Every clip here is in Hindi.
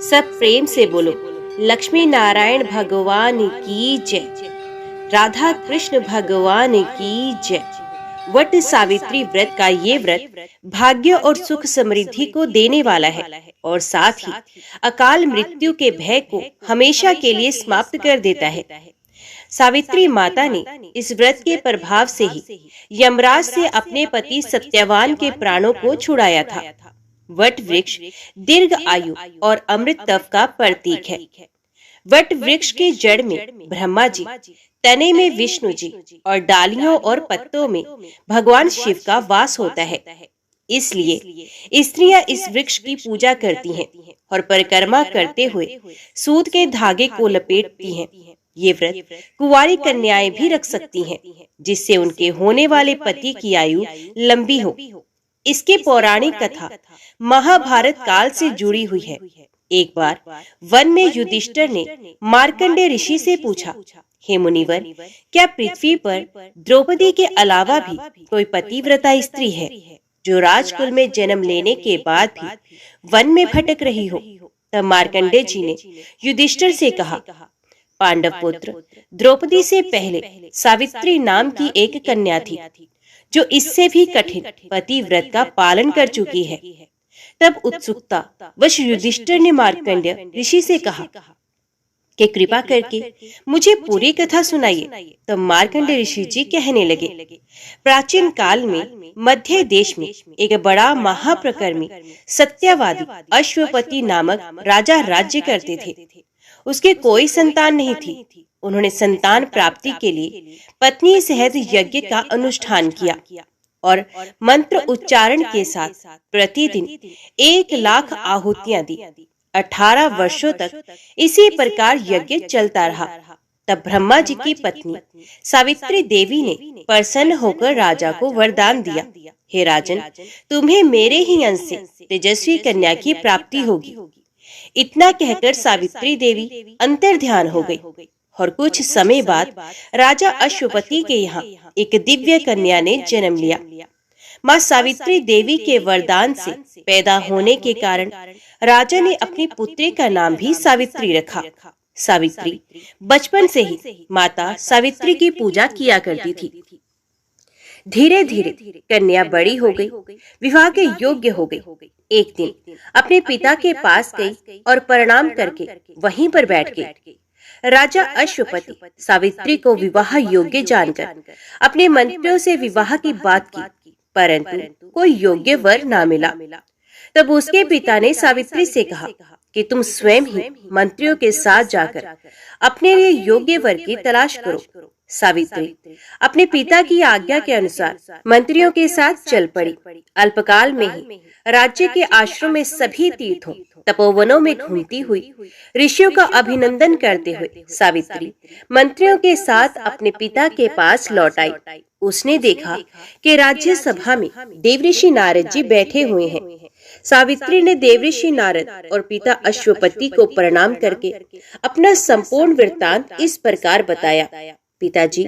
सब प्रेम से बोलो, लक्ष्मी नारायण भगवान की जय, राधा कृष्ण भगवान की जय। वट सावित्री व्रत का ये व्रत भाग्य और सुख समृद्धि को देने वाला है और साथ ही अकाल मृत्यु के भय को हमेशा के लिए समाप्त कर देता है। सावित्री माता ने इस व्रत के प्रभाव से ही यमराज से अपने पति सत्यवान के प्राणों को छुड़ाया था। वट वृक्ष दीर्घ आयु और अमृत तप का प्रतीक है। वट वृक्ष के जड़ में ब्रह्मा जी, तने में विष्णु जी और डालियों और पत्तों में भगवान शिव का वास होता है। इसलिए स्त्रियां इस वृक्ष की पूजा करती हैं और परिक्रमा करते हुए सूत के धागे को लपेटती हैं। ये व्रत कुंवारी कन्याएं भी रख सकती हैं, जिससे उनके होने वाले पति की आयु लंबी हो। इसकी पौराणिक कथा महाभारत काल से जुड़ी हुई है। एक बार वन में युधिष्ठिर ने मार्कंडेय ऋषि से पूछा, हे मुनिवर, क्या पृथ्वी पर द्रौपदी के अलावा भी कोई पतिव्रता स्त्री है जो राजकुल में जन्म लेने के बाद भी वन में भटक रही हो? तब मार्कंडेय जी ने युधिष्ठिर से कहा, पांडव पुत्र, द्रौपदी से पहले सावित्री नाम की एक कन्या थी जो इससे भी कठिन पतिव्रत का पालन कर चुकी है। तब उत्सुकता वश युधिष्ठिर ने मार्कंडेय ऋषि से कहा कि कृपा करके मुझे पूरी कथा सुनाइए। तब मार्कंडेय ऋषि जी कहने लगे, प्राचीन काल में मध्य देश में एक बड़ा महाप्रकर्मी सत्यवादी अश्वपति नामक राजा राज्य करते थे। उसके कोई संतान नहीं थी। उन्होंने संतान प्राप्ति के लिए पत्नी सहित यज्ञ का अनुष्ठान किया और मंत्र उच्चारण के साथ प्रतिदिन 1,00,000 आहुतियां दी। 18 वर्षों तक इसी प्रकार यज्ञ चलता रहा। तब ब्रह्मा जी की पत्नी सावित्री देवी ने प्रसन्न होकर राजा को वरदान दिया, हे राजन, तुम्हें मेरे ही अंश से तेजस्वी कन्या की प्राप्ति होगी। इतना कहकर सावित्री देवी अंतर्ध्यान हो गई और कुछ समय बाद राजा अश्वपति के यहाँ एक दिव्य कन्या ने जन्म लिया। माँ सावित्री देवी के वरदान से पैदा होने के कारण राजा ने अपनी पुत्री का नाम भी सावित्री रखा। सावित्री बचपन से ही माता सावित्री की पूजा किया करती थी। धीरे धीरे कन्या बड़ी हो गई, विवाह के योग्य हो गई। एक दिन अपने पिता के पास गई और प्रणाम करके वहीं पर बैठ गई। राजा अश्वपति सावित्री को विवाह योग्य जानकर अपने मंत्रियों से विवाह की बात की, परंतु कोई योग्य वर ना मिला। तब उसके पिता ने सावित्री से कहा कि तुम स्वयं ही मंत्रियों के साथ जाकर अपने लिए योग्य वर की तलाश करो। सावित्री अपने पिता की आज्ञा के अनुसार मंत्रियों के साथ चल पड़ी। अल्पकाल में ही राज्य के आश्रम में सभी तीर्थों तपोवनों में घूमती हुई ऋषियों का अभिनंदन करते हुए सावित्री मंत्रियों के साथ अपने पिता के पास लौट आई। उसने देखा कि राज्य सभा में देवऋषि नारद जी बैठे हुए हैं। सावित्री ने देवऋषि नारद और पिता अश्वपति को प्रणाम करके अपना संपूर्ण वृत्तांत इस प्रकार बताया। पिताजी,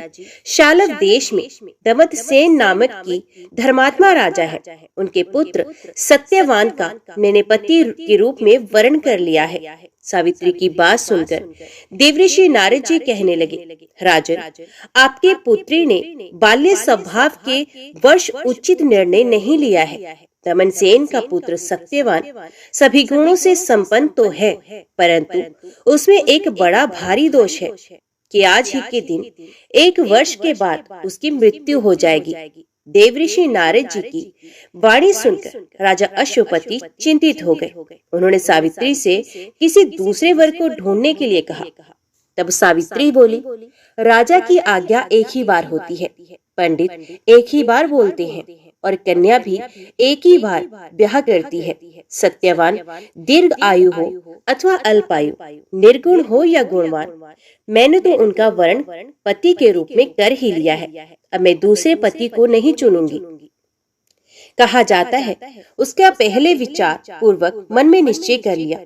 शालव देश में दमतसेन नामक की धर्मात्मा राजा है। उनके पुत्र सत्यवान का मैंने पति के रूप में वर्ण कर लिया है। सावित्री की बात सुनकर देवऋषि नारद जी कहने लगे, राजन, आपके पुत्री ने बाल्य स्वभाव के वर्ष उचित निर्णय नहीं लिया है। दमनसेन का पुत्र सत्यवान सभी गुणों से संपन्न तो है, परंतु उसमें एक बड़ा भारी दोष है कि आज ही के दिन 1 वर्ष के बाद उसकी मृत्यु हो जाएगी। देवऋषि नारद जी की वाणी सुनकर राजा अश्वपति चिंतित हो गए। उन्होंने सावित्री से किसी दूसरे वर को ढूंढने के लिए कहा। तब सावित्री बोली, राजा की आज्ञा एक ही बार होती है, पंडित एक ही बार बोलते हैं और कन्या भी एक ही बार ब्याह करती है। सत्यवान दीर्घ आयु हो अथवा अल्पायु, निर्गुण हो या गुणवान, मैंने तो उनका वर्ण पति के रूप में कर ही लिया है। अब मैं दूसरे पति को नहीं चुनूंगी। कहा जाता है उसका पहले विचार पूर्वक मन में निश्चय कर लिया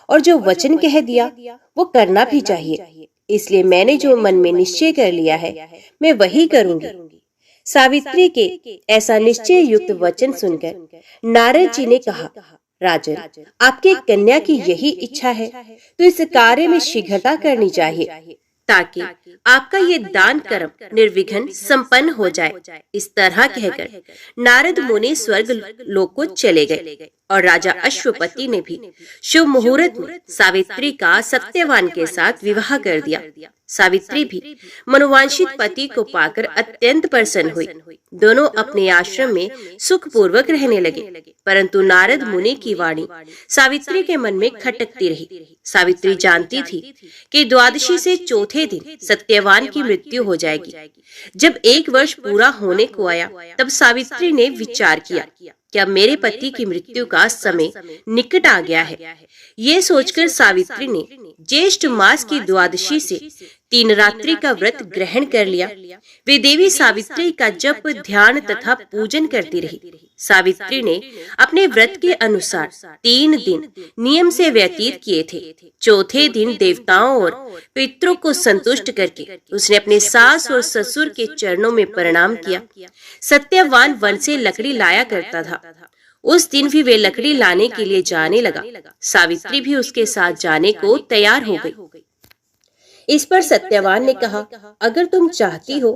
और जो वचन कह दिया वो करना भी चाहिए। इसलिए मैंने जो मन में निश्चय कर लिया है मैं वही करूंगी। सावित्री के ऐसा निश्चय युक्त वचन सुनकर नारद जी ने कहा, राजन, आपके कन्या की यही इच्छा है तो इस कार्य में शीघ्रता करनी चाहिए ताकि आपका ये दान कर्म निर्विघ्न संपन्न हो जाए। इस तरह कहकर नारद मुनि स्वर्ग लोक को चले गए और राजा अश्वपति ने भी शुभ मुहूर्त में सावित्री का सत्यवान के साथ विवाह कर दिया। सावित्री भी मनोवांछित पति को पाकर अत्यंत प्रसन्न हुई। दोनों अपने आश्रम में सुखपूर्वक रहने लगे, परंतु नारद मुनि की वाणी सावित्री के मन में खटकती रही। सावित्री जानती थी कि द्वादशी से चौथे दिन सत्यवान की मृत्यु हो जाएगी। जब 1 वर्ष पूरा होने को आया, तब सावित्री ने विचार किया कि अब मेरे पति की मृत्यु का समय निकट आ गया है। ये सोचकर सावित्री ने ज्येष्ठ मास की द्वादशी से 3 रात्रि का व्रत ग्रहण कर लिया। वे देवी सावित्री का जप, ध्यान तथा पूजन करती रही। सावित्री ने अपने व्रत के अनुसार 3 दिन नियम से व्यतीत किए थे। चौथे दिन देवताओं और पितरों को संतुष्ट करके उसने अपने सास और ससुर के चरणों में प्रणाम किया। सत्यवान वन से लकड़ी लाया करता था। उस दिन भी वे लकड़ी लाने के लिए जाने लगा। सावित्री भी उसके साथ जाने को तैयार हो गई। इस पर सत्यवान ने कहा, अगर तुम चाहती हो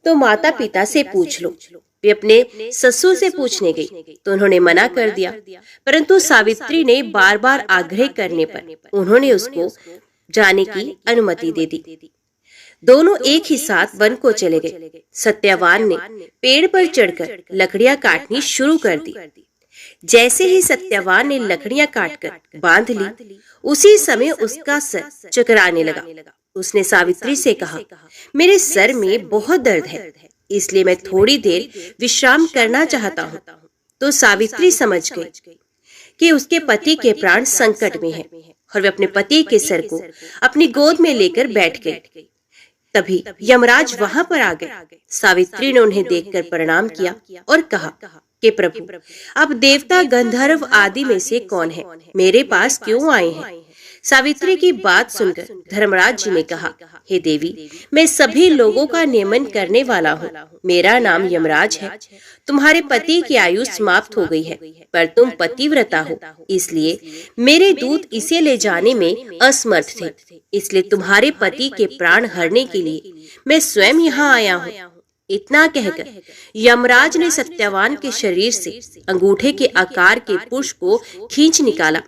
तो माता पिता से पूछ लो। वे अपने ससुर से पूछने गई तो उन्होंने मना कर दिया, परंतु सावित्री ने बार बार आग्रह करने पर उन्होंने उसको जाने की अनुमति दे दी। दोनों एक ही साथ वन को चले गए। सत्यवान ने पेड़ पर चढ़कर लकड़ियां काटनी शुरू कर दी। जैसे ही सत्यवान ने लकड़ियां काटकर बांध ली, उसी समय उसका सर चकराने लगा। उसने सावित्री से कहा, मेरे सर में बहुत दर्द है, इसलिए मैं थोड़ी देर विश्राम करना चाहता हूँ। तो सावित्री समझ गई कि उसके पति के प्राण संकट में हैं और वे अपने पति के सर को अपनी गोद में लेकर बैठ गई। तभी यमराज वहां पर आ गए। सावित्री ने उन्हें देखकर प्रणाम किया और कहा कि प्रभु, अब देवता, गंधर्व आदि में से कौन है, मेरे पास क्यों आए हैं? सावित्री की बात सुनकर धर्मराज जी ने कहा, हे देवी, मैं सभी लोगों का नियमन करने वाला हूँ। मेरा नाम यमराज है। तुम्हारे पति की आयु समाप्त हो गई है, पर तुम पतिव्रता हो, इसलिए मेरे दूत इसे ले जाने में असमर्थ थे। इसलिए तुम्हारे पति के प्राण हरने के लिए मैं स्वयं यहाँ आया हूँ। इतना कहकर यमराज ने सत्यवान के शरीर से अंगूठे के आकार के पुष्प को खींच निकाला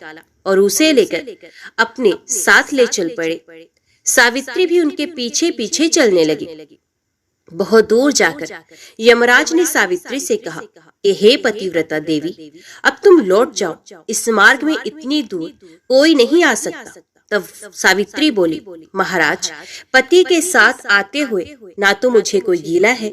और उसे लेकर अपने साथ ले चल पड़े। सावित्री भी उनके पीछे पीछे चलने लगी। बहुत दूर जाकर यमराज ने सावित्री से कहा, हे पतिव्रता देवी, अब तुम लौट जाओ। इस मार्ग में इतनी दूर कोई नहीं आ सकता। तब सावित्री बोली, महाराज, पति के साथ आते हुए ना तो मुझे कोई गीला है,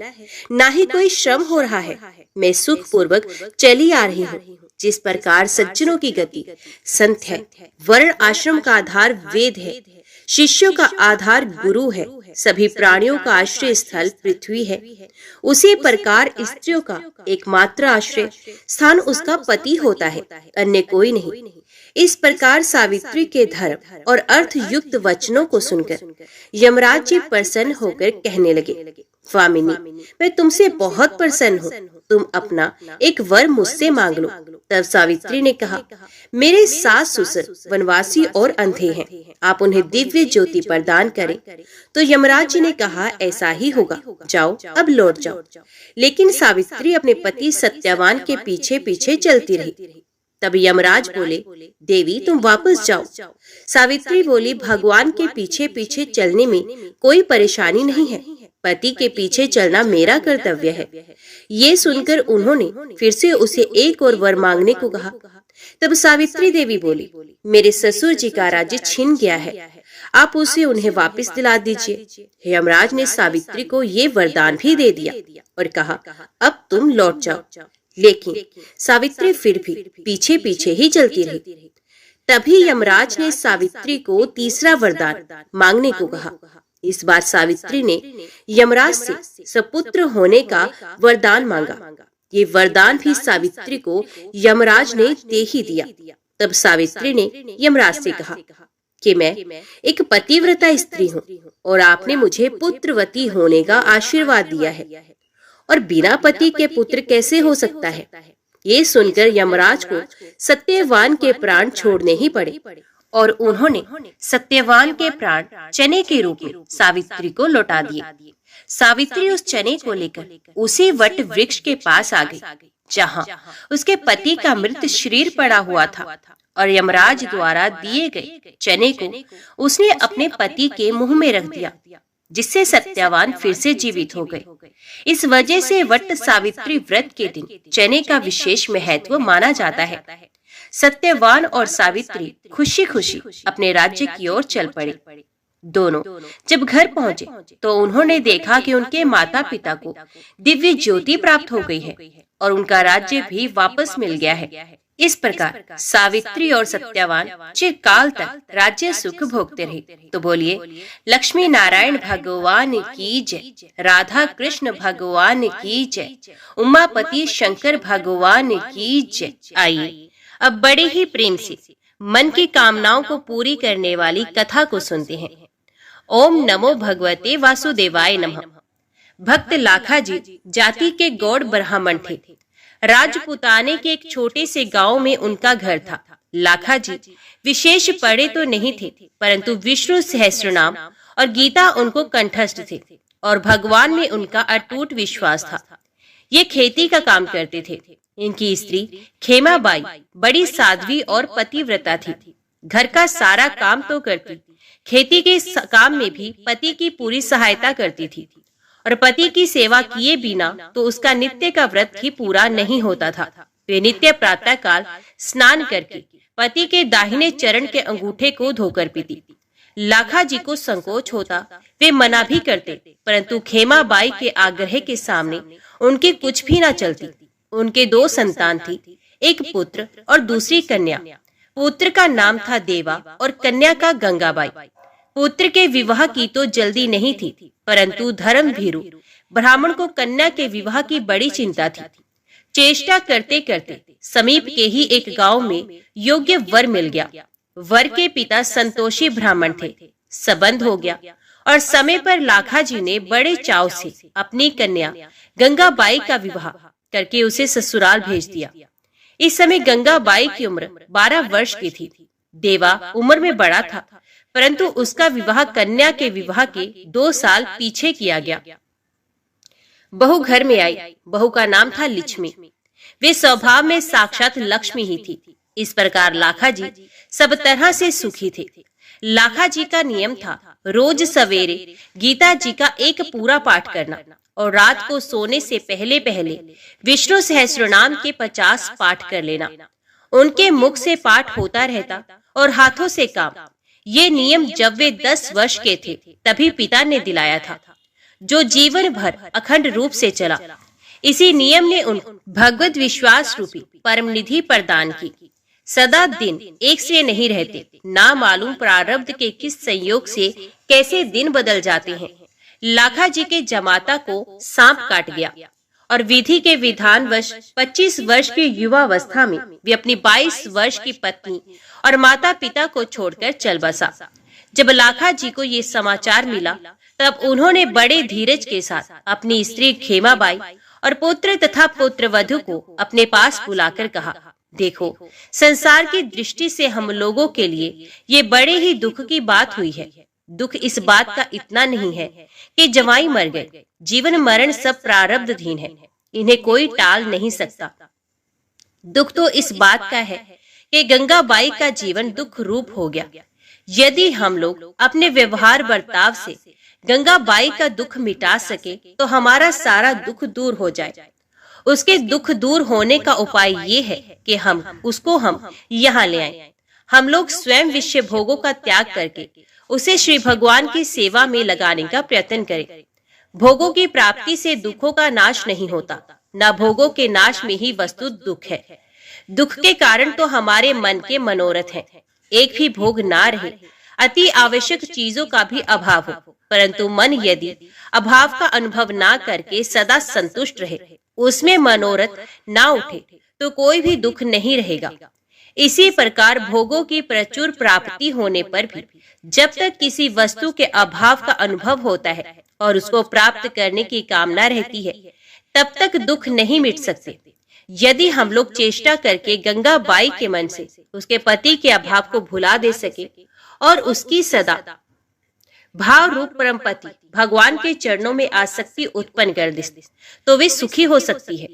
ना ही कोई श्रम हो रहा है। मैं सुख पूर्वक चली आ रही हूँ। जिस प्रकार सज्जनों की गति संत है, वर्ण आश्रम का आधार वेद है, शिष्यों का आधार गुरु है, सभी प्राणियों का आश्रय स्थल पृथ्वी है, उसी प्रकार स्त्रियों का एकमात्र आश्रय स्थान उसका पति होता है, अन्य कोई नहीं। इस प्रकार सावित्री के धर्म और अर्थ युक्त वचनों को सुनकर यमराज जी प्रसन्न होकर कहने लगे, स्वामिनी, मैं तुमसे बहुत प्रसन्न हूँ। तुम अपना एक वर मुझसे मांग लो। तब सावित्री ने कहा, मेरे सास ससुर वनवासी और अंधे हैं, आप उन्हें दिव्य ज्योति प्रदान करें। तो यमराज जी ने कहा, ऐसा ही होगा, जाओ, अब लौट जाओ। लेकिन सावित्री अपने पति सत्यवान के पीछे पीछे चलती रही। तब यमराज बोले, देवी, तुम वापस जाओ। सावित्री बोली, भगवान के पीछे पीछे चलने में कोई परेशानी नहीं है, पति के पीछे चलना मेरा कर्तव्य है। ये सुनकर उन्होंने फिर से उसे एक और वर मांगने को कहा। तब सावित्री देवी बोली, मेरे ससुर जी का राज्य छिन गया है, आप उसे उन्हें वापस दिला दीजिए। यमराज ने सावित्री को ये वरदान भी दे दिया और कहा, अब तुम लौट जाओ। लेकिन सावित्री फिर भी पीछे पीछे ही चलती रही। तभी यमराज ने सावित्री को तीसरा वरदान मांगने को कहा। इस बार सावित्री ने यमराज से सपुत्र होने का वरदान मांगा। ये वरदान भी सावित्री को यमराज ने दे ही दिया। तब सावित्री ने यमराज से कहा कि मैं एक पतिव्रता स्त्री हूँ और आपने मुझे पुत्रवती होने का आशीर्वाद दिया है, और बिना पति के पुत्र कैसे हो सकता है? ये सुनकर यमराज को सत्यवान के प्राण छोड़ने ही पड़े और उन्होंने सत्यवान के प्राण चने के रूप में सावित्री को लौटा दिए। सावित्री उस चने को लेकर उसी वट वृक्ष के पास आ गई जहां उसके पति का मृत शरीर पड़ा हुआ था और यमराज द्वारा दिए गए चने को उसने अपने पति के मुंह में रख दिया, जिससे सत्यवान फिर से जीवित हो गए। इस वजह से वट सावित्री व्रत के दिन चने का विशेष महत्व माना जाता है। सत्यवान और सावित्री खुशी खुशी अपने राज्य की ओर चल पड़े। दोनों जब घर पहुंचे तो उन्होंने देखा कि उनके माता पिता को दिव्य ज्योति प्राप्त हो गई है और उनका राज्य भी वापस मिल गया है। इस प्रकार सावित्री और सत्यवान चिरकाल तक राज्य सुख भोगते रहे। तो बोलिए, लक्ष्मी नारायण भगवान की जय, राधा कृष्ण भगवान की जय, उमापति शंकर भगवान की जय। आइए अब बड़े ही प्रेम से मन की कामनाओं को पूरी करने वाली कथा को सुनते हैं। ओम नमो भगवते वासुदेवाय नमः। भक्त लाखा जी जाति के गौड़ ब्राह्मण थे। राजपुताने के एक छोटे से गांव में उनका घर था। लाखा जी विशेष पढ़े तो नहीं थे, परंतु विष्णु सहस्त्रनाम और गीता उनको कंठस्थ थे और भगवान में उनका अटूट विश्वास था। ये खेती का काम करते थे। इनकी स्त्री खेमाबाई बड़ी साध्वी और पतिव्रता थी। घर का सारा काम तो करती, खेती के काम में भी पति की पूरी सहायता करती थी और पति की सेवा किए बिना तो उसका नित्य का व्रत ही पूरा नहीं होता था। वे नित्य प्रातः काल स्नान करके पति के दाहिने चरण के अंगूठे को धोकर पीती। लाखा जी को संकोच होता, वे मना भी करते, परंतु खेमाबाई के आग्रह के सामने उनकी कुछ भी न चलती। उनके 2 संतान थी, एक पुत्र और दूसरी कन्या। पुत्र का नाम था देवा और कन्या का गंगाबाई। पुत्र के विवाह की तो जल्दी नहीं थी, परंतु धर्म भीरु ब्राह्मण को कन्या के विवाह की बड़ी चिंता थी। चेष्टा करते करते समीप के ही एक गांव में योग्य वर मिल गया। वर के पिता संतोषी ब्राह्मण थे। संबंध हो गया और समय पर लाखा जी ने बड़े चाव से अपनी कन्या गंगाबाई का विवाह करके उसे ससुराल भेज दिया। इस समय गंगाबाई की उम्र 12 वर्ष की थी। देवा उम्र में बड़ा था, परंतु उसका विवाह कन्या के विवाह के 2 साल पीछे किया गया। बहू घर में आई। बहू का नाम था लक्ष्मी। वे स्वभाव में साक्षात लक्ष्मी ही थी। इस प्रकार लाखा जी सब तरह से सुखी थे। लाखा जी का नियम था रोज सवेरे गीता जी का एक पूरा पाठ करना और रात को सोने से पहले पहले विष्णु सहस्त्रनाम के 50 पाठ कर लेना। उनके मुख से पाठ होता रहता और हाथों से काम। ये नियम जब वे 10 वर्ष के थे तभी पिता ने दिलाया था, जो जीवन भर अखंड रूप से चला। इसी नियम ने उनको भगवत विश्वास रूपी परम निधि प्रदान की। सदा दिन एक से नहीं रहते, ना मालूम प्रारब्ध के किस संयोग से कैसे दिन बदल जाते हैं। लाखा जी के जमाता को सांप काट गया और विधि के विधानवश 25 वर्ष की युवावस्था में वे अपनी 22 वर्ष की पत्नी और माता पिता को छोड़कर चल बसा। जब लाखा जी को ये समाचार मिला तब उन्होंने बड़े धीरज के साथ अपनी स्त्री खेमाबाई और पुत्र तथा पुत्रवधू को अपने पास बुलाकर कहा, देखो, संसार की दृष्टि से हम लोगों के लिए ये बड़े ही दुख की बात हुई है। दुख इस बात का इतना नहीं है कि जवाई मर गए। जीवन मरण सब प्रारब्धधीन है, इन्हें कोई टाल नहीं सकता। दुख तो इस बात का है कि गंगाबाई का जीवन दुख रूप हो गया। यदि हम लोग अपने व्यवहार बर्ताव से गंगाबाई का दुख मिटा सके तो हमारा सारा दुख दूर हो जाए। उसके दुख दूर होने का उपाय ये है कि हम यहाँ ले आए। हम लोग स्वयं विषय भोगों का त्याग करके उसे श्री भगवान की सेवा में लगाने का प्रयत्न करें। भोगों की प्राप्ति से दुखों का नाश नहीं होता, न भोगों के नाश में ही वस्तु दुख है। दुख के कारण तो हमारे मन के मनोरथ हैं। एक भी भोग ना रहे, अति आवश्यक चीजों का भी अभाव हो, परंतु मन यदि अभाव का अनुभव ना करके सदा संतुष्ट रहे, उसमें मनोरथ ना उठे, तो कोई भी दुख नहीं रहेगा। इसी प्रकार भोगों की प्रचुर प्राप्ति होने पर भी जब तक किसी वस्तु के अभाव का अनुभव होता है और उसको प्राप्त करने की कामना रहती है, तब तक दुख नहीं मिट सकते। यदि हम लोग चेष्टा करके गंगा बाई के मन से उसके पति के अभाव को भुला दे सके और उसकी सदा भाव रूप परम पति भगवान के चरणों में आसक्ति उत्पन्न कर दे तो वे सुखी हो सकती है।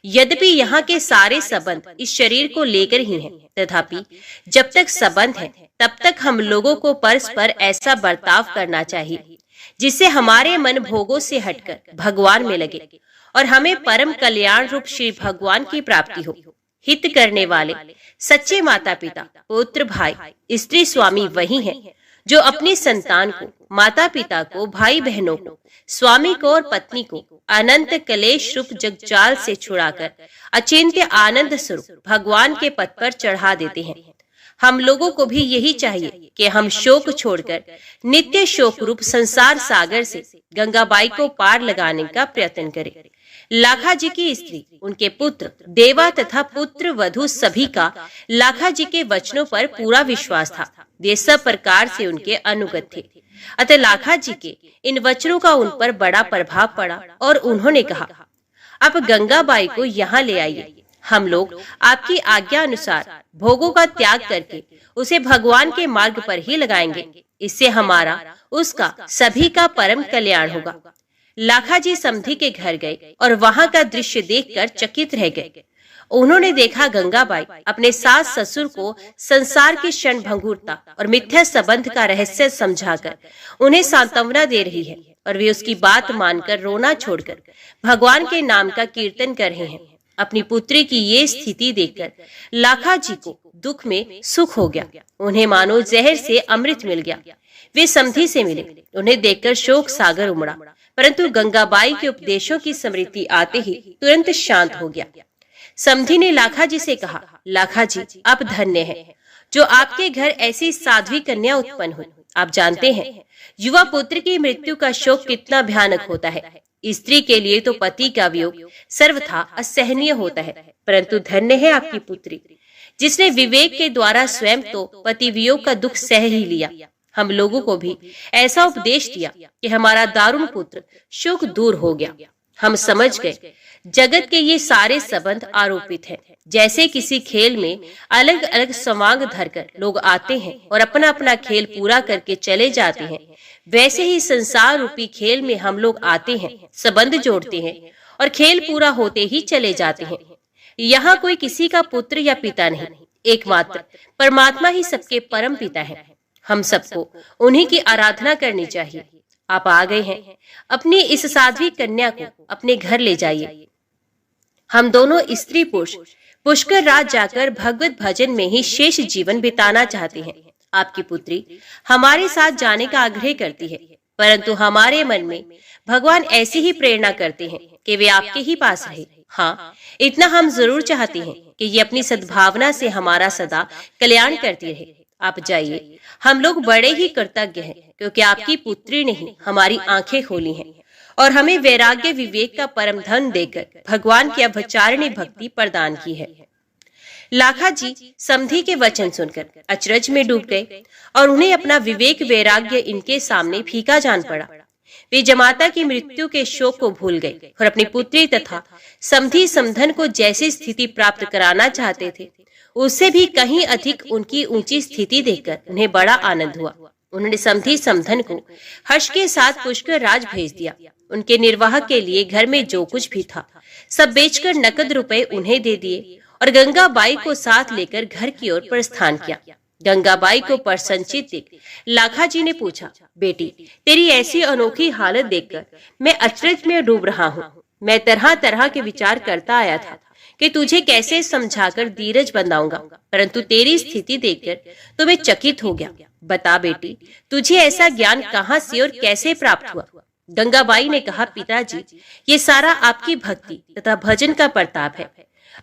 यद्यपि यहाँ के सारे संबंध इस शरीर को लेकर ही हैं, तथापि जब तक संबंध है तब तक हम लोगों को परस्पर ऐसा बर्ताव करना चाहिए जिससे हमारे मन भोगों से हटकर भगवान में लगे और हमें परम कल्याण रूप श्री भगवान की प्राप्ति हो। हित करने वाले सच्चे माता पिता, पुत्र, भाई, स्त्री, स्वामी वही हैं जो अपनी संतान को, माता पिता को, भाई बहनों को, स्वामी को और पत्नी को अनंत कलेश रूप जगजाल से छुड़ाकर अचिंत्य आनंद स्वरूप भगवान के पद पर चढ़ा देते हैं। हम लोगों को भी यही चाहिए कि हम शोक छोड़कर नित्य शोक रूप संसार सागर से गंगाबाई को पार लगाने का प्रयत्न करें। लाखा जी की स्त्री, उनके पुत्र, देवा तथा पुत्र वधु सभी का लाखा जी के वचनों पर पूरा विश्वास था। वे सब प्रकार से उनके अनुगत थे। अतः लाखा जी के इन वचनों का उन पर बड़ा प्रभाव पड़ा और उन्होंने कहा, अब गंगाबाई को यहाँ ले आइए। हम लोग आपकी आज्ञा अनुसार भोगों का त्याग करके उसे भगवान के मार्ग पर ही लगाएंगे। इससे हमारा, उसका, सभी का परम कल्याण होगा। लाखा जी समधी के घर गए और वहां का दृश्य देखकर चकित रह गए। उन्होंने देखा गंगाबाई अपने सास ससुर को संसार की क्षण भंगुरता और मिथ्या संबंध का रहस्य समझाकर उन्हें सांत्वना दे रही है और वे उसकी बात मानकर रोना छोड़कर भगवान के नाम का कीर्तन कर रहे हैं। अपनी पुत्री की ये स्थिति देखकर लाखा जी को दुख में सुख हो गया। उन्हें मानो जहर से अमृत मिल गया। वे समधी से मिले। उन्हें देखकर शोक सागर उमड़ा, परंतु गंगाबाई के उपदेशों की स्मृति आते ही तुरंत शांत हो गया। समधी ने लाखा जी से कहा, लाखा जी, आप धन्य हैं जो आपके घर ऐसी साध्वी कन्या उत्पन्न हुई। आप जानते हैं युवा पुत्र की मृत्यु का शोक कितना भयानक होता है। स्त्री के लिए तो पति का वियोग सर्वथा असहनीय होता है, परंतु धन्य है आपकी पुत्री जिसने विवेक के द्वारा स्वयं तो पति वियोग का दुख सह ही लिया। हम लोगों को भी ऐसा उपदेश दिया कि हमारा दारुण पुत्र शोक दूर हो गया। हम समझ गए जगत के ये सारे संबंध आरोपित हैं। जैसे किसी खेल में अलग अलग समांग धरकर लोग आते हैं और अपना अपना खेल पूरा करके चले जाते हैं, वैसे ही संसार रूपी खेल में हम लोग आते हैं, संबंध जोड़ते हैं और खेल पूरा होते ही चले जाते हैं। यहाँ कोई किसी का पुत्र या पिता नहीं, एकमात्र परमात्मा ही सबके परम पिता है। हम सबको उन्हीं की आराधना करनी चाहिए। आप आ गए हैं, अपनी इस साध्वी कन्या को अपने घर ले जाइए। हम दोनों स्त्री पुरुष पुष्कर राज जाकर भगवत भजन में ही शेष जीवन बिताना चाहते हैं। आपकी पुत्री हमारे साथ जाने का आग्रह करती है, परंतु हमारे मन में भगवान ऐसी ही प्रेरणा करते हैं कि वे आपके ही पास रहे। हाँ, इतना हम जरूर चाहते हैं कि ये अपनी सद्भावना से हमारा सदा कल्याण करती रहे। आप जाइए, हम लोग बड़े ही कृतज्ञ हैं क्योंकि आपकी पुत्री ने ही हमारी आंखें खोली हैं और हमें वैराग्य विवेक का परम धन देकर भगवान की अवचारिणी भक्ति प्रदान की है। लाखा जी समधी के वचन सुनकर अचरज में डूब गए और उन्हें अपना विवेक वैराग्य इनके सामने फीका जान पड़ा। वे जमाता की मृत्यु के शोक को भूल गए और अपनी पुत्री तथा समधी समधन को जैसी स्थिति प्राप्त कराना चाहते थे उससे भी कहीं अधिक उनकी ऊंची स्थिति देखकर उन्हें बड़ा आनंद हुआ। उन्होंने समधी समधन को हर्ष के साथ पुष्कर राज भेज दिया। उनके निर्वाह के लिए घर में जो कुछ भी था सब बेचकर नकद रुपए उन्हें दे दिए और गंगाबाई को साथ लेकर घर की ओर प्रस्थान किया। गंगाबाई को प्रसन्नचित देख लाखा जी ने पूछा, बेटी, तेरी ऐसी अनोखी हालत देखकर मैं अचरज में डूब रहा हूँ। मैं तरह तरह के विचार करता आया था कि तुझे कैसे समझाकर धीरज बंधाऊंगा, परंतु तेरी स्थिति देखकर तो मैं चकित हो गया। बता बेटी, तुझे ऐसा ज्ञान कहाँ से और कैसे प्राप्त हुआ? गंगाबाई ने कहा, पिताजी, ये सारा आपकी भक्ति तथा भजन का प्रताप है।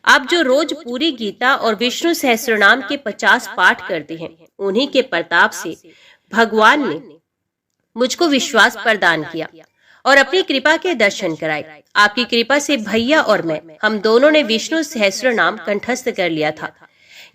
आप जो रोज पूरी गीता और विष्णु सहस्त्रनाम के 50 पाठ करते हैं, उन्हीं के प्रताप से भगवान ने मुझको विश्वास प्रदान किया और अपनी कृपा के दर्शन कराए। आपकी कृपा से भैया और मैं, हम दोनों ने विष्णु सहस्त्रनाम कंठस्थ कर लिया था।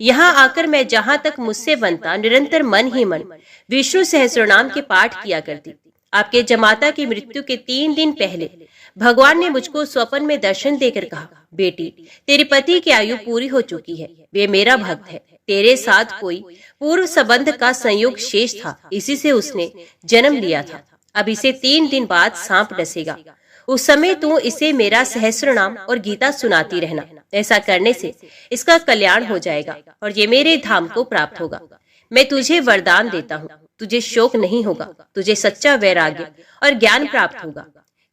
यहाँ आकर मैं जहाँ तक मुझसे बनता निरंतर मन ही मन विष्णु सहस्त्रनाम के पाठ किया करती। आपके जमाता की मृत्यु के 3 दिन पहले भगवान ने मुझको स्वप्न में दर्शन देकर कहा, बेटी, तेरे पति की आयु पूरी हो चुकी है, वे मेरा भक्त है। तेरे साथ कोई पूर्व संबंध का संयोग शेष था, इसी से उसने जन्म लिया था। अब इसे 3 दिन बाद सांप डसेगा। उस समय तू इसे मेरा सहस्र नाम और गीता सुनाती रहना। ऐसा करने से इसका कल्याण हो जाएगा और ये मेरे धाम को प्राप्त होगा। मैं तुझे वरदान देता हूँ, तुझे शोक नहीं होगा, तुझे सच्चा वैराग्य और ज्ञान प्राप्त होगा।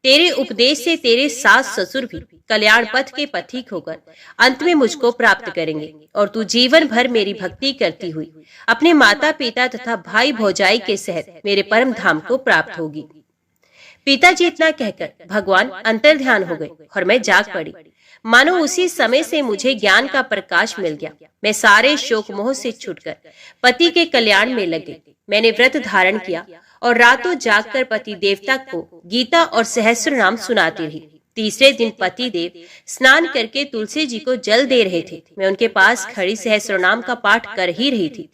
तेरे उपदेश से तेरे सास ससुर भी कल्याण पथ के पथिक होकर अंत में मुझको प्राप्त करेंगे और तू जीवन भर मेरी भक्ति करती हुई अपने माता पिता तथा भाई भौजाई के सहित मेरे परम धाम को प्राप्त होगी। पिताजी इतना कहकर भगवान अंतर्ध्यान हो गए और मैं जाग पड़ी। मानो उसी समय से मुझे ज्ञान का प्रकाश मिल गया। मैं सारे शोक मोह से छूटकर पति के कल्याण में लग गई। मैंने व्रत धारण किया और रातों जागकर पति देवता को गीता और सहस्र नाम सुनाती रही। तीसरे दिन पति देव स्नान करके तुलसी जी को जल दे रहे थे। मैं उनके पास खड़ी सहस्र नाम का पाठ कर ही रही थी।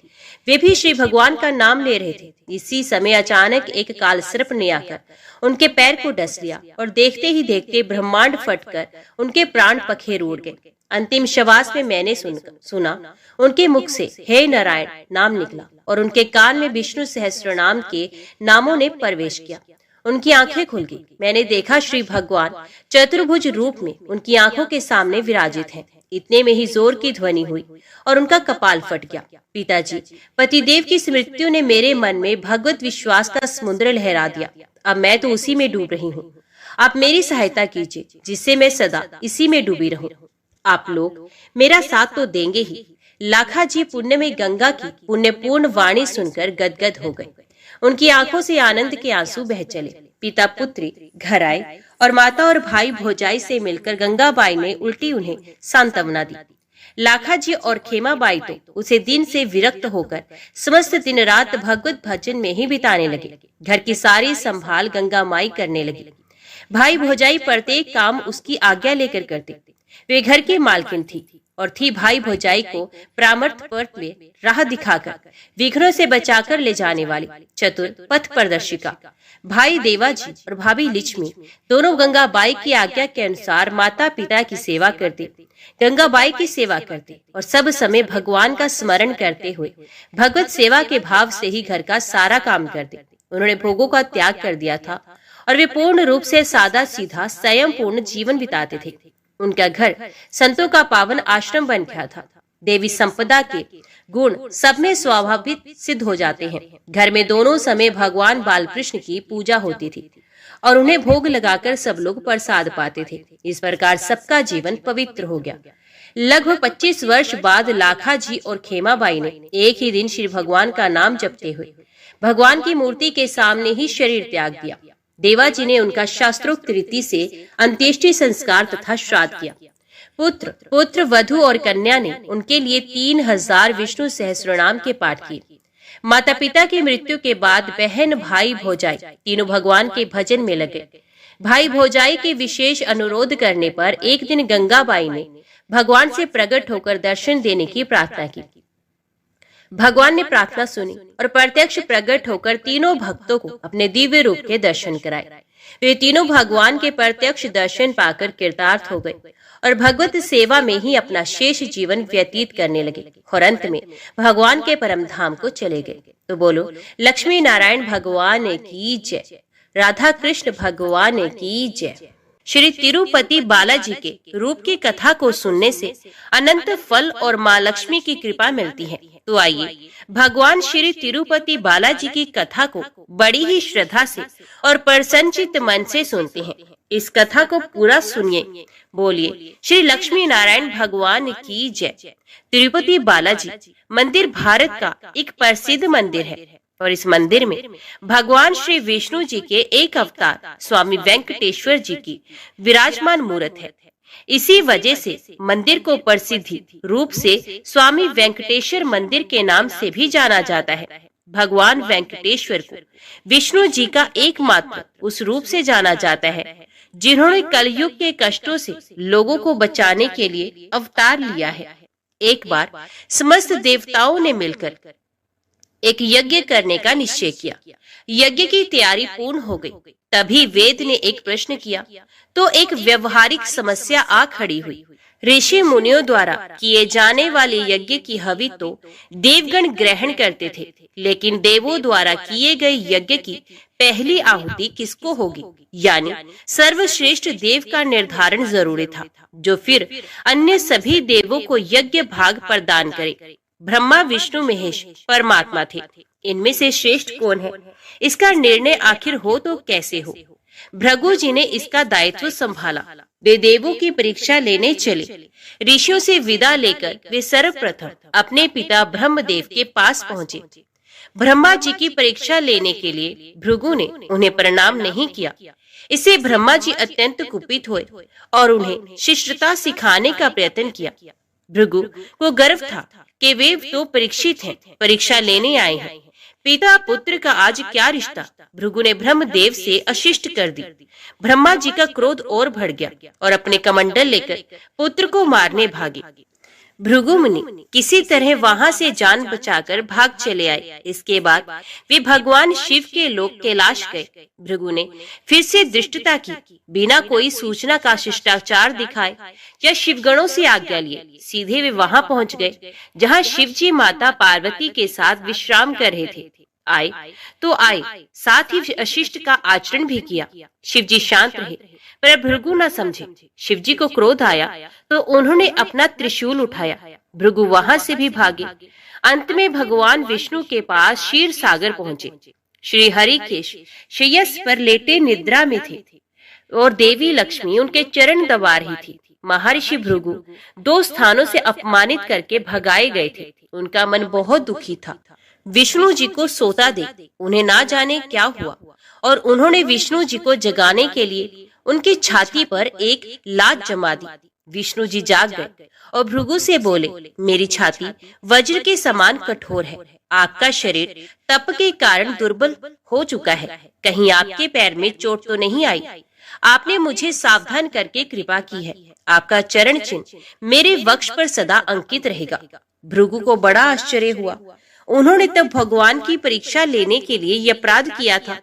वे भी श्री भगवान का नाम ले रहे थे। इसी समय अचानक एक काल सर्प ने आकर उनके पैर को डस लिया और देखते ही देखते ब्रह्मांड फटकर उनके प्राण पखेर उड़ गए। अंतिम श्वास में मैंने सुना उनके मुख से हे नारायण नाम निकला और उनके कान में विष्णु सहस्त्र नाम के नामों ने प्रवेश किया। उनकी आंखें खुल गई। मैंने देखा श्री भगवान चतुर्भुज रूप में उनकी आंखों के सामने विराजित हैं। इतने में ही जोर की ध्वनि हुई और उनका कपाल फट गया। पिताजी, पतिदेव की मृत्यु ने मेरे मन में भगवत विश्वास का समुद्र लहरा दिया। अब मैं तो उसी में डूब रही हूँ। आप मेरी सहायता कीजिए जिससे मैं सदा इसी में डूबी रहूं। आप लोग मेरा साथ तो देंगे ही। लाखा जी पुण्य में गंगा की पुण्यपूर्ण वाणी सुनकर गदगद हो गए। उनकी आंखों से आनंद के आंसू बह चले। पिता पुत्री घर आए और माता और भाई भौजाई से मिलकर गंगाबाई ने उल्टी उन्हें सांत्वना दी। लाखा जी और खेमाबाई तो उसे दिन से विरक्त होकर समस्त दिन रात भगवत भजन में ही बिताने लगे। घर की सारी संभाल गंगा माई करने लगी। भाई भौजाई प्रत्येक काम उसकी आज्ञा लेकर करते। वे घर की मालकिन थी और थी भाई भौजाई को परामर्थ पथ में राह दिखाकर विघ्नों से बचाकर ले जाने वाली चतुर पथ प्रदर्शिका। भाई देवाजी और भाभी लक्ष्मी दोनों गंगाबाई की आज्ञा के अनुसार माता पिता की सेवा करते, गंगाबाई की सेवा करते और सब समय भगवान का स्मरण करते हुए भगवत सेवा के भाव से ही घर का सारा काम करते। उन्होंने भोगों का त्याग कर दिया था और वे पूर्ण रूप से सादा सीधा संयम पूर्ण जीवन बिताते थे। उनका घर संतों का पावन आश्रम बन गया था। देवी संपदा के गुण सब में स्वाभाविक सिद्ध हो जाते हैं। घर में दोनों समय भगवान बालकृष्ण की पूजा होती थी और उन्हें भोग लगाकर सब लोग प्रसाद पाते थे। इस प्रकार सबका जीवन पवित्र हो गया। लगभग 25 वर्ष बाद लाखा जी और खेमाबाई ने एक ही दिन श्री भगवान का नाम जपते हुए भगवान की मूर्ति के सामने ही शरीर त्याग दिया। देवाजी ने उनका शास्त्रोक्त रीति से अंत्येष्टि संस्कार तथा श्राद्ध किया। पुत्र वधु और कन्या ने उनके लिए 3000 विष्णु सहस्रनाम के पाठ किए। माता पिता की मृत्यु के बाद बहन भाई भौजाई तीनों भगवान के भजन में लगे। भाई भौजाई के विशेष अनुरोध करने पर एक दिन गंगाबाई ने भगवान से प्रकट होकर दर्शन देने की प्रार्थना की। भगवान ने प्रार्थना सुनी और प्रत्यक्ष प्रकट होकर तीनों भक्तों को अपने दिव्य रूप के दर्शन कराए। वे तीनों भगवान के प्रत्यक्ष दर्शन पाकर कृतार्थ हो गए और भगवत सेवा में ही अपना शेष जीवन व्यतीत करने लगे और अंत में भगवान के परम धाम को चले गए। तो बोलो लक्ष्मी नारायण भगवान की जय, राधा कृष्ण भगवान की जय। श्री तिरुपति बालाजी के रूप की कथा को सुनने से अनंत फल और माँ लक्ष्मी की कृपा मिलती है। तो आइए भगवान श्री तिरुपति बालाजी की कथा को बड़ी ही श्रद्धा से और प्रसन्नचित्त मन से सुनते हैं। इस कथा को पूरा सुनिए। बोलिए श्री लक्ष्मी नारायण भगवान की जय। तिरुपति बालाजी मंदिर भारत का एक प्रसिद्ध मंदिर है और इस मंदिर में भगवान श्री विष्णु जी के एक अवतार स्वामी वेंकटेश्वर जी की विराजमान मूर्त है। इसी वजह से मंदिर को प्रसिद्धि रूप से स्वामी वेंकटेश्वर मंदिर के नाम से भी जाना जाता है। भगवान वेंकटेश्वर को विष्णु जी का एकमात्र उस रूप से जाना जाता है जिन्होंने कलयुग के कष्टों से लोगों को बचाने के लिए अवतार लिया है। एक बार समस्त देवताओं ने मिलकर एक यज्ञ करने का निश्चय किया। यज्ञ की तैयारी पूर्ण हो गई। तभी वेद ने एक प्रश्न किया तो एक व्यवहारिक समस्या आ खड़ी हुई। ऋषि मुनियों द्वारा किए जाने वाले यज्ञ की हवि तो देवगण ग्रहण करते थे, लेकिन देवों द्वारा किए गए यज्ञ की पहली आहुति किसको होगी, यानी सर्वश्रेष्ठ देव का निर्धारण जरूरी था, जो फिर अन्य सभी देवों को यज्ञ भाग प्रदान करे। ब्रह्मा, विष्णु, महेश परमात्मा थे। इनमें से श्रेष्ठ कौन है, इसका निर्णय आखिर हो तो कैसे हो। भृगु जी ने इसका दायित्व संभाला। वे देवों की परीक्षा लेने चले। ऋषियों से विदा लेकर वे सर्वप्रथम अपने पिता ब्रह्मदेव के पास पहुंचे। ब्रह्मा जी की परीक्षा लेने के लिए भृगु ने उन्हें प्रणाम नहीं किया। इससे ब्रह्मा जी अत्यंत कुपित हुए और उन्हें शिष्टता सिखाने का प्रयत्न किया। भृगु को गर्व था कि वे तो परीक्षित हैं, परीक्षा लेने आए हैं। पिता पुत्र का आज क्या रिश्ता। भृगु ने ब्रह्मदेव से अशिष्ट कर दी। ब्रह्मा जी का क्रोध और बढ़ गया और अपने कमंडल लेकर पुत्र को मारने भागे। भृगु मुनि किसी तरह वहां से जान बचाकर भाग चले आए। इसके बाद वे भगवान शिव के लोक कैलाश गए। भृगु ने फिर से धृष्टता की, बिना कोई सूचना का शिष्टाचार दिखाए या शिवगणों से आज्ञा लिए सीधे वे वहां पहुंच गए जहां शिव जी माता पार्वती के साथ विश्राम कर रहे थे। आए तो आए, साथ ही अशिष्ट का आचरण भी किया। शिव जी शांत रहे, पर भृगु न समझे। शिव जी को क्रोध आया तो उन्होंने अपना त्रिशूल उठाया। भृगु वहां से भी भागे। अंत में भगवान विष्णु के पास क्षीर सागर पहुंचे। श्री हरिकेश शय्यस पर लेटे निद्रा में थे और देवी लक्ष्मी उनके चरण दबा रही थी। महर्षि भृगु 2 स्थानों से अपमानित करके भगाए गए थे। उनका मन बहुत दुखी था। विष्णु जी को सोता देख उन्हें ना जाने क्या हुआ और उन्होंने विष्णु जी को जगाने के लिए उनकी छाती पर एक लात जमा दी। विष्णु जी जाग गए और भृगु से बोले, मेरी छाती वज्र के समान कठोर है। आपका शरीर तप के कारण दुर्बल हो चुका है। कहीं आपके पैर में चोट तो नहीं आई? आपने मुझे सावधान करके कृपा की है। आपका चरण चिन्ह मेरे वक्ष पर सदा अंकित रहेगा। भृगु को बड़ा आश्चर्य हुआ। उन्होंने तब भगवान की परीक्षा लेने के लिए यह अपराध किया था,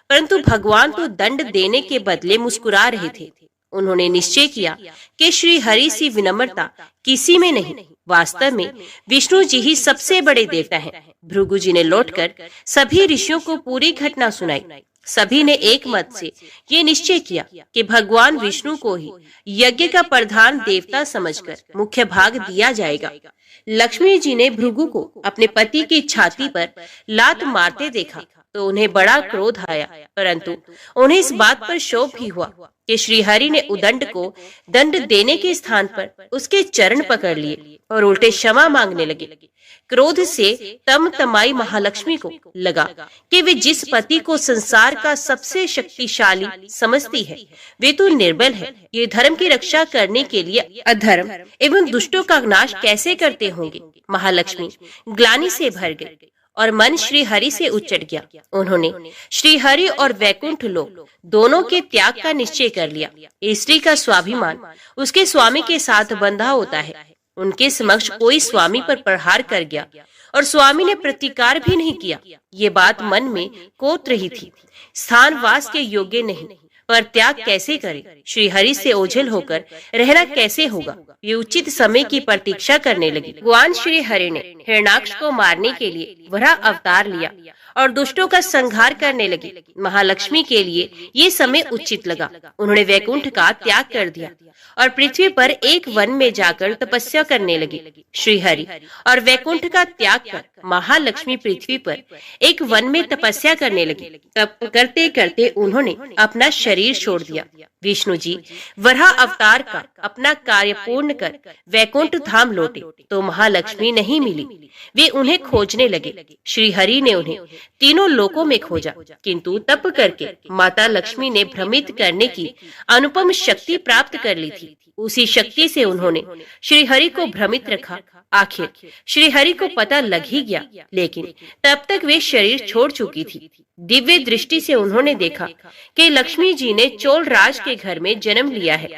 परंतु भगवान तो दंड देने के बदले मुस्कुरा रहे थे। उन्होंने निश्चय किया कि श्री हरि सी विनम्रता किसी में नहीं। वास्तव में विष्णु जी ही सबसे बड़े देवता हैं। भृगु जी ने लौटकर सभी ऋषियों को पूरी घटना सुनाई। सभी ने एक मत से ये निश्चय किया कि भगवान विष्णु को ही यज्ञ का प्रधान देवता समझकर मुख्य भाग दिया जाएगा। लक्ष्मी जी ने भृगु को अपने पति की छाती पर लात मारते देखा तो उन्हें बड़ा क्रोध आया, परंतु उन्हें इस बात पर शोभ भी हुआ कि श्री हरि ने उदंड को दंड देने के स्थान पर उसके चरण पकड़ लिए और उल्टे क्षमा मांगने लगे। क्रोध से तमतमाई महालक्ष्मी को लगा कि वे जिस पति को संसार का सबसे शक्तिशाली समझती है वे तो निर्बल है। ये धर्म की रक्षा करने के लिए अधर्म एवं दुष्टों का नाश कैसे करते होंगे। महालक्ष्मी ग्लानि से भर गई और मन श्री हरि से उचट गया। उन्होंने श्री हरि और वैकुंठ लोक दोनों के त्याग का निश्चय कर लिया। स्त्री का स्वाभिमान उसके स्वामी के साथ बंधा होता है। उनके समक्ष कोई स्वामी पर प्रहार कर गया और स्वामी ने प्रतिकार भी नहीं किया। ये बात मन में कोत रही थी। स्थान वास के योग्य नहीं, पर त्याग कैसे करे? श्री हरि से ओझल होकर रहना कैसे होगा? ये उचित समय की प्रतीक्षा करने लगी। भगवान श्री हरि ने हिरण्याक्ष को मारने के लिए वराह अवतार लिया और दुष्टों का संहार करने लगे। महालक्ष्मी के लिए ये समय उचित लगा। उन्होंने वैकुंठ का त्याग कर दिया और पृथ्वी पर एक वन में जाकर तपस्या करने लगे। श्री हरि और वैकुंठ का त्याग कर महालक्ष्मी पृथ्वी पर एक वन में तपस्या करने लगे। तप करते करते उन्होंने अपना शरीर छोड़ दिया। विष्णु जी वराह अवतार का अपना कार्य पूर्ण कर वैकुंठ धाम लौटे तो महालक्ष्मी नहीं मिली। वे उन्हें खोजने लगे। श्री हरि ने उन्हें तीनों लोकों में खोजा, किंतु तप करके माता लक्ष्मी ने भ्रमित करने की अनुपम शक्ति प्राप्त कर ली थी। उसी शक्ति से उन्होंने श्री हरि को भ्रमित रखा। आखिर श्री हरि को पता लग ही गया, लेकिन तब तक वे शरीर छोड़ चुकी थी। दिव्य दृष्टि से उन्होंने देखा कि लक्ष्मी जी ने चोल राज के घर में जन्म लिया है।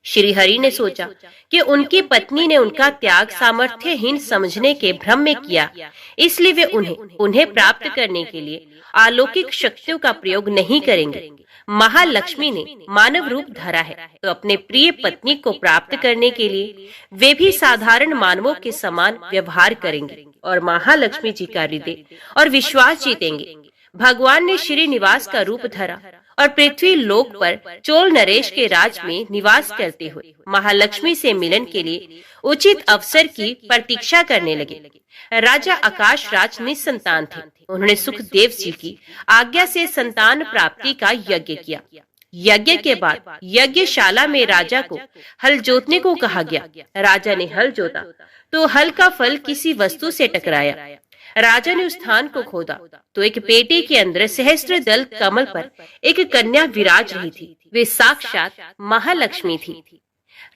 श्री हरि ने सोचा कि उनकी पत्नी ने उनका त्याग सामर्थ्यहीन समझने के भ्रम में किया, इसलिए वे उन्हें प्राप्त करने के लिए अलौकिक शक्तियों का प्रयोग नहीं करेंगे। महालक्ष्मी ने मानव रूप धरा है, तो अपने प्रिय पत्नी को प्राप्त करने के लिए वे भी साधारण मानवों के समान व्यवहार करेंगे और महालक्ष्मी जी का हृदय और विश्वास जीतेंगे। भगवान ने श्रीनिवास का रूप धरा और पृथ्वी लोक पर चोल नरेश के राज में निवास करते हुए महालक्ष्मी से मिलन के लिए उचित अवसर की प्रतीक्षा करने लगे। राजा आकाश राज निसंतान थे। उन्होंने सुखदेव जी की आज्ञा से संतान प्राप्ति का यज्ञ किया। यज्ञ के बाद यज्ञशाला में राजा को हल जोतने को कहा गया। राजा ने हल जोता तो हल का फल किसी वस्तु से टकराया। राजा ने उस स्थान को खोदा तो एक पेटी के अंदर सहस्त्र दल कमल पर एक कन्या विराज रही थी। वे साक्षात महालक्ष्मी थी।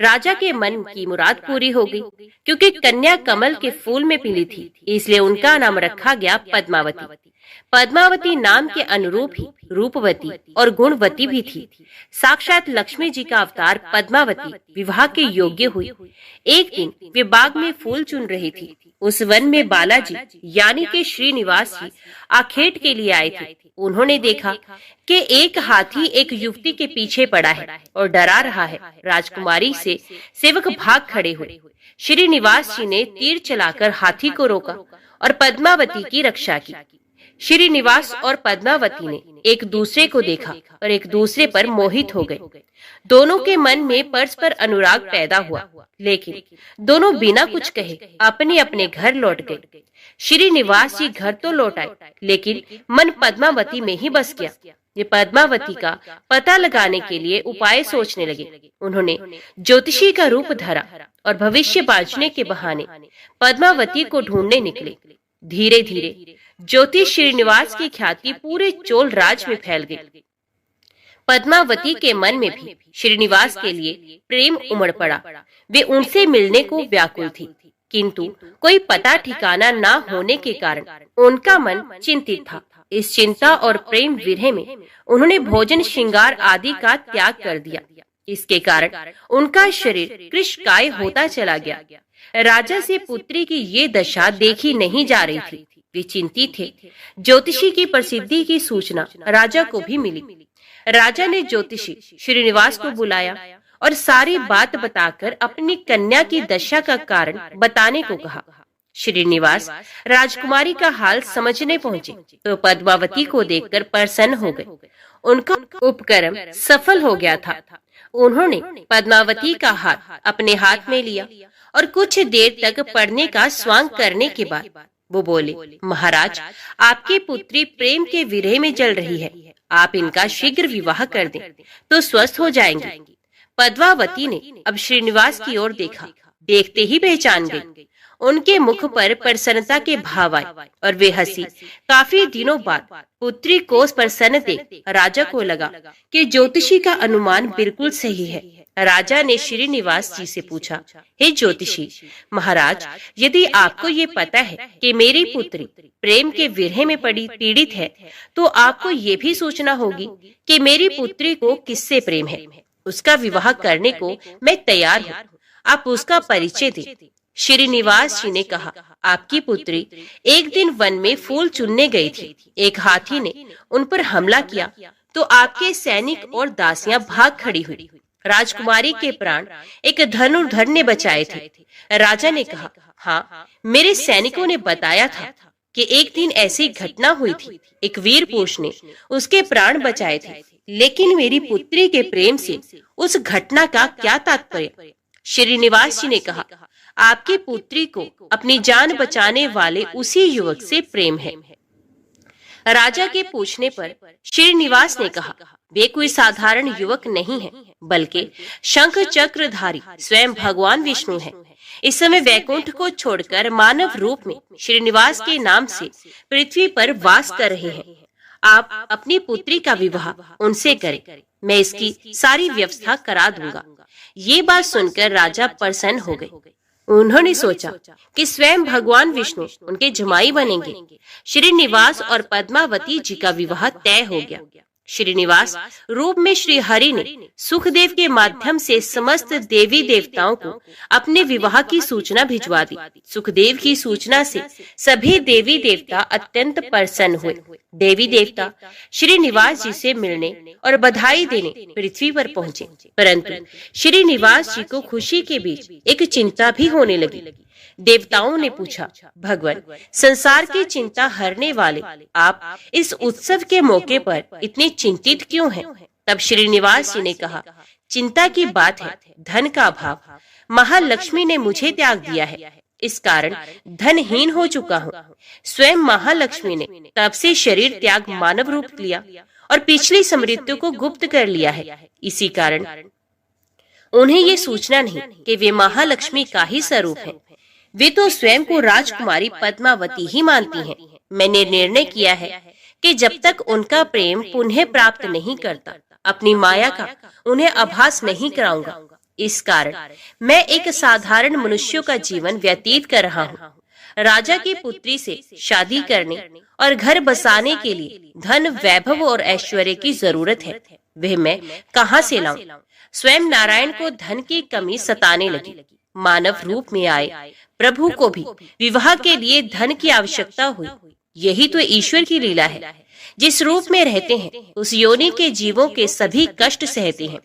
राजा के मन की मुराद पूरी हो गई, क्योंकि कन्या कमल के फूल में पीली थी, इसलिए उनका नाम रखा गया पद्मावती। पद्मावती नाम के अनुरूप ही रूपवती और गुणवती भी थी। साक्षात लक्ष्मी जी का अवतार पद्मावती विवाह के योग्य हुई। एक दिन वे बाग में फूल चुन रही थी। उस वन में बालाजी यानी के श्रीनिवास जी आखेट के लिए आए थे। उन्होंने देखा कि एक हाथी एक युवती के पीछे पड़ा है और डरा रहा है। राजकुमारी से सेवक भाग खड़े हुए। श्रीनिवास जी ने तीर चलाकर हाथी को रोका और पद्मावती की रक्षा की। श्रीनिवास और पद्मावती ने एक दूसरे को देखा और एक दूसरे पर मोहित हो गए। दोनों के मन में परस्पर अनुराग पैदा हुआ, लेकिन दोनों बिना कुछ कहे अपने अपने घर लौट गए। श्रीनिवास जी घर तो लौट आए, लेकिन मन पद्मावती में ही बस गया। ये पद्मावती का पता लगाने के लिए उपाय सोचने लगे। उन्होंने ज्योतिषी का रूप धरा और भविष्य बांचने के बहाने पद्मावती को ढूंढने निकले। धीरे धीरे ज्योतिष श्रीनिवास की ख्याति पूरे चोल राज में फैल गई। पद्मावती के मन में भी श्रीनिवास के लिए प्रेम उमड़ पड़ा। वे उनसे मिलने को व्याकुल थी, किंतु कोई पता ठिकाना न होने के कारण उनका मन चिंतित था। इस चिंता और प्रेम विरह में उन्होंने भोजन श्रृंगार आदि का त्याग कर दिया। इसके कारण उनका शरीर कृशकाय होता चला गया। राजा से पुत्री की ये दशा देखी नहीं जा रही थी। वे चिंतित थे। ज्योतिषी की प्रसिद्धि की सूचना राजा को भी मिली। राजा ने ज्योतिषी श्रीनिवास को बुलाया और सारी बात बताकर अपनी कन्या की दशा का कारण बताने को कहा। श्रीनिवास राजकुमारी का हाल समझने पहुंचे तो पद्मावती को देखकर प्रसन्न हो गए। उनका उपक्रम सफल हो गया था। उन्होंने पद्मावती का हाथ अपने हाथ में लिया और कुछ देर तक पढ़ने का स्वांग करने के बाद वो बोले, महाराज, आपकी पुत्री प्रेम के विरह में जल रही है। आप इनका शीघ्र विवाह कर दें तो स्वस्थ हो जाएंगे। पद्मावती ने अब श्रीनिवास की ओर देखा। देखते ही पहचान गई। उनके मुख पर प्रसन्नता के भाव आए और वे हंसी। काफी दिनों बाद पुत्री को प्रसन्न देख राजा को लगा कि ज्योतिषी का अनुमान बिल्कुल सही है। राजा ने श्रीनिवास जी से पूछा, हे ज्योतिषी महाराज, यदि आपको ये पता है कि मेरी पुत्री प्रेम के विरह में पीड़ित है, तो आपको ये भी सोचना होगी कि मेरी पुत्री को किससे प्रेम है। उसका विवाह करने को मैं तैयार हूँ। आप उसका परिचय दें। श्रीनिवास जी ने कहा, आपकी पुत्री एक दिन वन में फूल चुनने गई थी। एक हाथी ने उन पर हमला किया तो आपके सैनिक और दासियां भाग खड़ी हुई। राजकुमारी के प्राण एक धनुर्धर ने बचाए थे। राजा ने कहा, हाँ, मेरे सैनिकों ने बताया था कि एक दिन ऐसी घटना हुई थी। एक वीर पुरुष ने उसके प्राण बचाए थे, लेकिन मेरी पुत्री के प्रेम से उस घटना का क्या तात्पर्य। श्रीनिवास जी ने कहा, आपकी पुत्री को अपनी जान बचाने वाले उसी युवक से प्रेम है। राजा के पूछने पर श्रीनिवास ने कहा, वे कोई साधारण युवक नहीं है, बल्कि शंख चक्रधारी स्वयं भगवान विष्णु है। इस समय वैकुंठ को छोड़कर मानव रूप में श्रीनिवास के नाम से पृथ्वी पर वास कर रहे हैं। आप अपनी पुत्री का विवाह उनसे करें। मैं इसकी सारी व्यवस्था करा दूंगा। ये बात सुनकर राजा प्रसन्न हो गए। उन्होंने सोचा कि स्वयं भगवान विष्णु उनके जमाई बनेंगे। श्रीनिवास और पद्मावती जी का विवाह तय हो गया। श्रीनिवास रूप में श्री हरि ने सुखदेव के माध्यम से समस्त देवी देवताओं को अपने विवाह की सूचना भिजवा दी। सुखदेव की सूचना से सभी देवी देवता अत्यंत प्रसन्न हुए। देवी देवता श्रीनिवास जी से मिलने और बधाई देने पृथ्वी पर पहुंचे, परंतु श्रीनिवास जी को खुशी के बीच एक चिंता भी होने लगी। देवताओं ने पूछा, भगवान, संसार की चिंता हरने वाले आप इस उत्सव के मौके पर इतने चिंतित क्यों हैं? तब श्रीनिवास जी ने कहा, चिंता की बात है, धन का अभाव। महालक्ष्मी ने मुझे त्याग दिया है, इस कारण धनहीन हो चुका हूँ। स्वयं महालक्ष्मी ने तब से शरीर त्याग मानव रूप लिया और पिछली स्मृतियों को गुप्त कर लिया है। इसी कारण उन्हें ये सूचना नहीं कि वे महालक्ष्मी का ही स्वरूप हैं। वे तो स्वयं को राजकुमारी पद्मावती ही मानती हैं। मैंने निर्णय किया है कि जब तक उनका प्रेम पुनः प्राप्त नहीं करता, अपनी माया का उन्हें आभास नहीं कराऊंगा। इस कारण मैं एक साधारण मनुष्यों का जीवन व्यतीत कर रहा हूँ। राजा की पुत्री से शादी करने और घर बसाने के लिए धन, वैभव और ऐश्वर्य की जरूरत है। वह मैं कहाँ से लाऊं? स्वयं नारायण को धन की कमी सताने लगी। मानव रूप में आए प्रभु को भी विवाह के लिए धन की आवश्यकता हुई। यही तो ईश्वर की लीला है। जिस रूप में रहते हैं उस योनि के जीवों के सभी कष्ट सहते हैं।